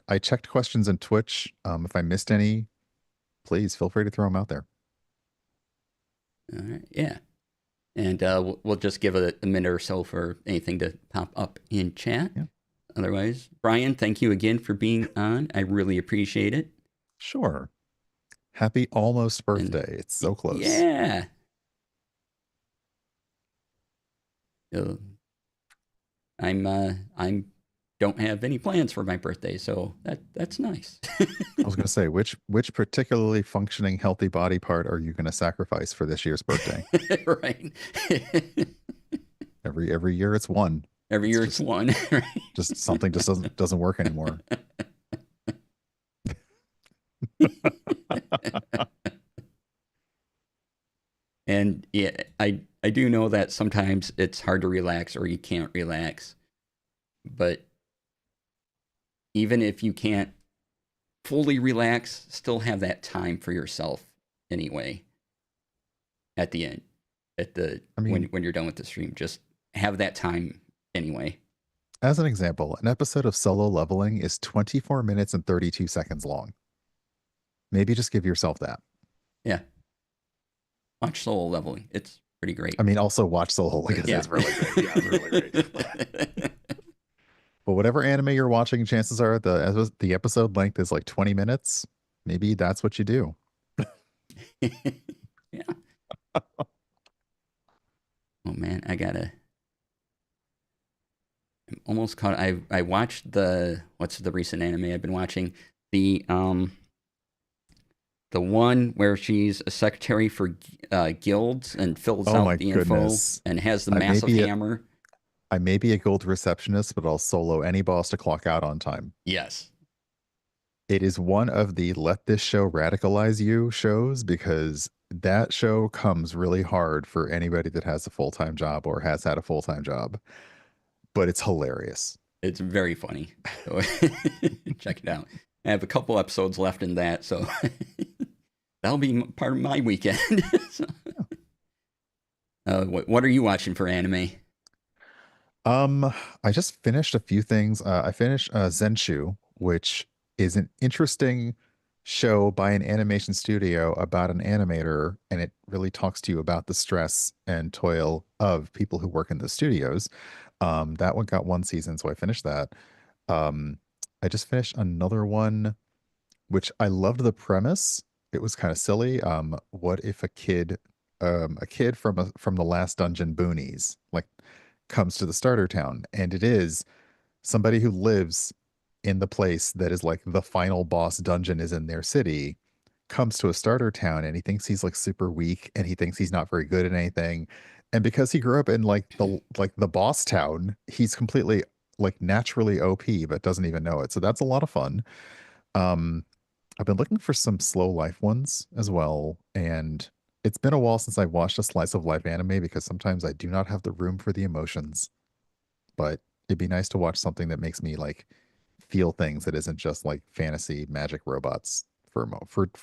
I checked questions in Twitch. If I missed any, please feel free to throw them out there. All right. Yeah. And we'll just give a minute or so for anything to pop up in chat. Yeah. Otherwise, Brian, thank you again for being on. I really appreciate it. Sure. Happy almost birthday. It's so close. Yeah. I'm don't have any plans for my birthday, so that's nice. I was going to say, which particularly functioning healthy body part are you going to sacrifice for this year's birthday? Right. Every year it's one. Every year it's one. Right? Just something just doesn't work anymore. And yeah, I do know that sometimes it's hard to relax or you can't relax. But even if you can't fully relax, still have that time for yourself anyway. At the end, I mean, when you're done with the stream, just have that time anyway. as an example, an episode of Solo Leveling is 24 minutes and 32 seconds long. Maybe just give yourself that. Yeah. Watch Solo Leveling. It's pretty great. I mean, also watch Solo because Yeah. it's really great. Yeah, it's really great. But whatever anime you're watching, chances are the episode length is like 20 minutes. Maybe that's what you do. Yeah. Oh man, I'm almost caught. I watched what's the recent anime I've been watching? The one where she's a secretary for guilds and fills Oh out my the goodness. info and has the I may massive be hammer. I may be a gold receptionist, but I'll solo any boss to clock out on time. Yes. It is one of the let this show radicalize you shows because that show comes really hard for anybody that has a full-time job or has had a full-time job. But it's hilarious. It's very funny. So check it out. I have a couple episodes left in that, so that'll be part of my weekend. So, what are you watching for anime? I just finished a few things. I finished Zenshu, which is an interesting show by an animation studio about an animator, and it really talks to you about the stress and toil of people who work in the studios. That one got one season, so I finished that. I just finished another one, which I loved the premise. It was kind of silly. What if a kid from the last dungeon boonies, like, comes to the starter town, and it is somebody who lives in the place that is like the final boss dungeon is in their city, comes to a starter town, and he thinks he's like super weak and he thinks he's not very good at anything. And because he grew up in like the boss town, he's completely like naturally OP but doesn't even know it. So that's a lot of fun. I've been looking for some slow life ones as well, and it's been a while since I've watched a slice of life anime because sometimes I do not have the room for the emotions. But it'd be nice to watch something that makes me like feel things that isn't just like fantasy magic robots for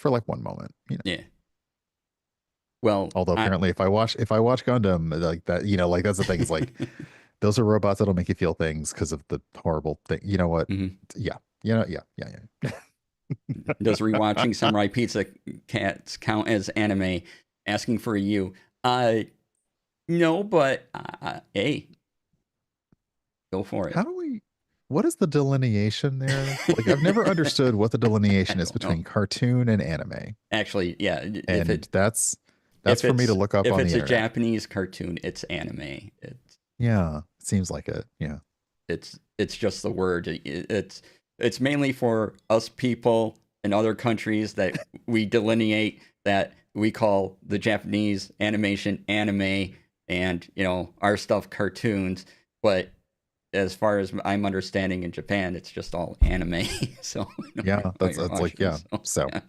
like one moment, you know. Yeah. Well, Although apparently if I watch Gundam like that, you know, like that's the thing, is like those are robots that'll make you feel things because of the horrible thing. You know what? Mhm. Yeah. You know, yeah. Does rewatching Samurai Pizza Cats count as anime? Asking for you. No, but hey, go for it. What is the delineation there? Like, I've never understood what the delineation is don't know. between cartoon and anime. Actually, yeah. And that's for me to look up if on the it's internet. a Japanese cartoon, it's anime. Yeah, it seems like it. Yeah. It's just the word. It's mainly for us people in other countries that we delineate that we call the Japanese animation anime, and you know our stuff cartoons. But as far as I'm understanding in Japan, it's just all anime. So no Yeah, matter what that's you're like, watching, yeah. So yeah.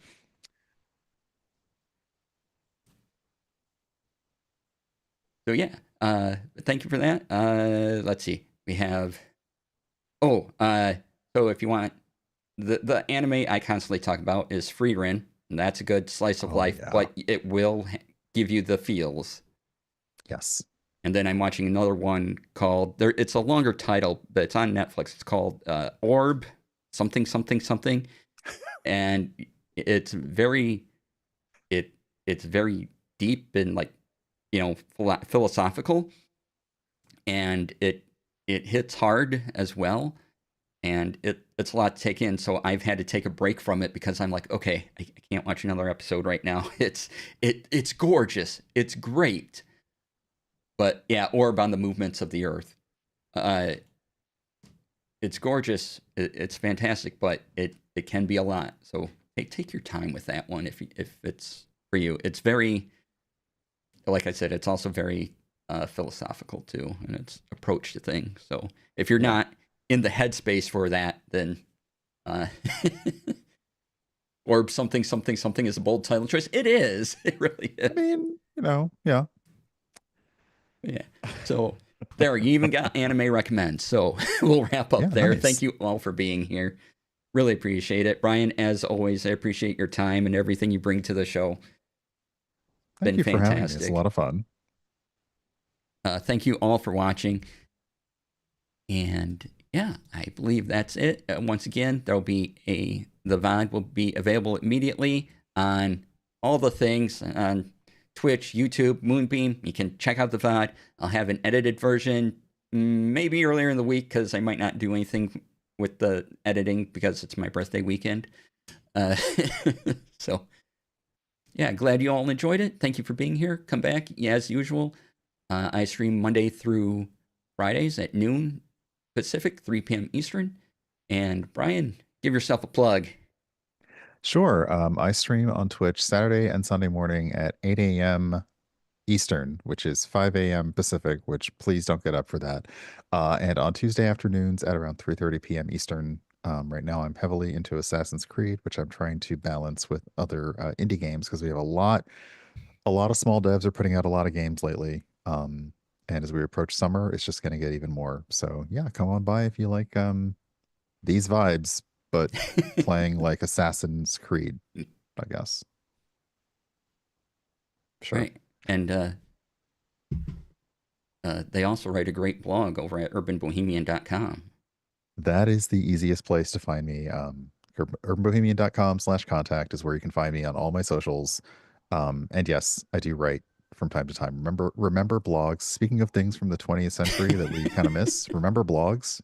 So yeah, thank you for that. Let's see. We have so if you want the anime I constantly talk about is Frieren, and that's a good slice of life, yeah. but it will give you the feels. Yes. And then I'm watching another one called it's a longer title, but it's on Netflix. It's called Orb something something something. And it's very it's very deep and like, you know, philosophical, and it hits hard as well, and it's a lot to take in. So I've had to take a break from it because I'm like, okay, I can't watch another episode right now. It's gorgeous, it's great, but yeah, Orb on the movements of the earth. It's gorgeous, it's fantastic, but it can be a lot. So take your time with that one if it's for you. It's very, like I said, it's also very philosophical too, and its approach to things. So if you're not in the headspace for that, then Orb something something something is a bold title choice. It is. It really is. I mean, Yeah. Yeah. So there, you even got anime recommends. So we'll wrap up Yeah, there. nice. Thank you all for being here. Really appreciate it. Brian, as always, I appreciate your time and everything you bring to the show. Thank Been you for having me. It's fantastic. a lot of fun. Thank you all for watching. And yeah, I believe that's it. Once again, there'll be the VOD will be available immediately on all the things on Twitch, YouTube, Moonbeam. You can check out the VOD. I'll have an edited version maybe earlier in the week because I might not do anything with the editing because it's my birthday weekend. So yeah, glad you all enjoyed it. Thank you for being here. Come back as usual. I stream Monday through Fridays at noon Pacific, 3 p.m. Eastern. And Brian, give yourself a plug. Sure. I stream on Twitch Saturday and Sunday morning at 8 a.m. Eastern, which is 5 a.m. Pacific, which please don't get up for that. And on Tuesday afternoons at around 3:30 p.m. Eastern. Right now, I'm heavily into Assassin's Creed, which I'm trying to balance with other indie games because we have a lot of small devs are putting out a lot of games lately. And as we approach summer, it's just going to get even more. So yeah, come on by if you like these vibes, but playing like Assassin's Creed, I guess. Sure. Right. And they also write a great blog over at urbanbohemian.com. That is the easiest place to find me. urbanbohemian.com/contact is where you can find me on all my socials. And yes, I do write from time to time. Remember blogs. Speaking of things from the 20th century that we kind of miss, remember blogs?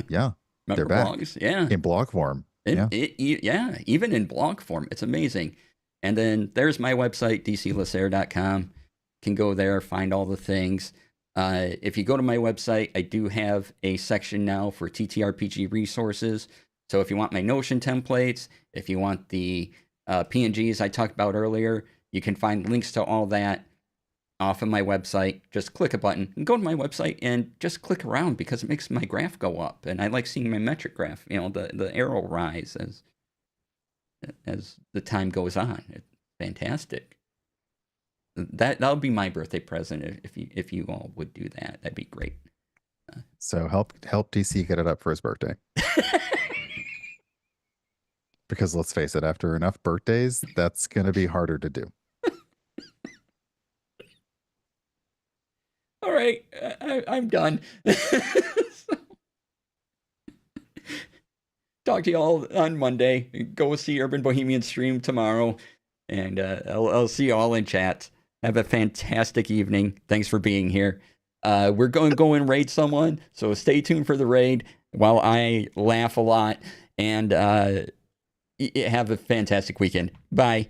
Yeah, Remember they're back blogs? Yeah. in blog form. Yeah. Yeah, even in blog form. It's amazing. And then there's my website, dclasair.com. Can go there, find all the things. If you go to my website, I do have a section now for TTRPG resources. So if you want my Notion templates, if you want the PNGs I talked about earlier, you can find links to all that off of my website. Just click a button and go to my website and just click around because it makes my graph go up. And I like seeing my metric graph, the arrow rise as the time goes on. It's fantastic. That'll be my birthday present if you all would do that. That'd be great. So help DC get it up for his birthday. Because let's face it, after enough birthdays, that's going to be harder to do. All right, I'm done. Talk to you all on Monday. Go see Urban Bohemian stream tomorrow, and I'll see you all in chat. Have a fantastic evening. Thanks for being here. We're going to go and raid someone, so stay tuned for the raid while I laugh a lot, and have a fantastic weekend. Bye.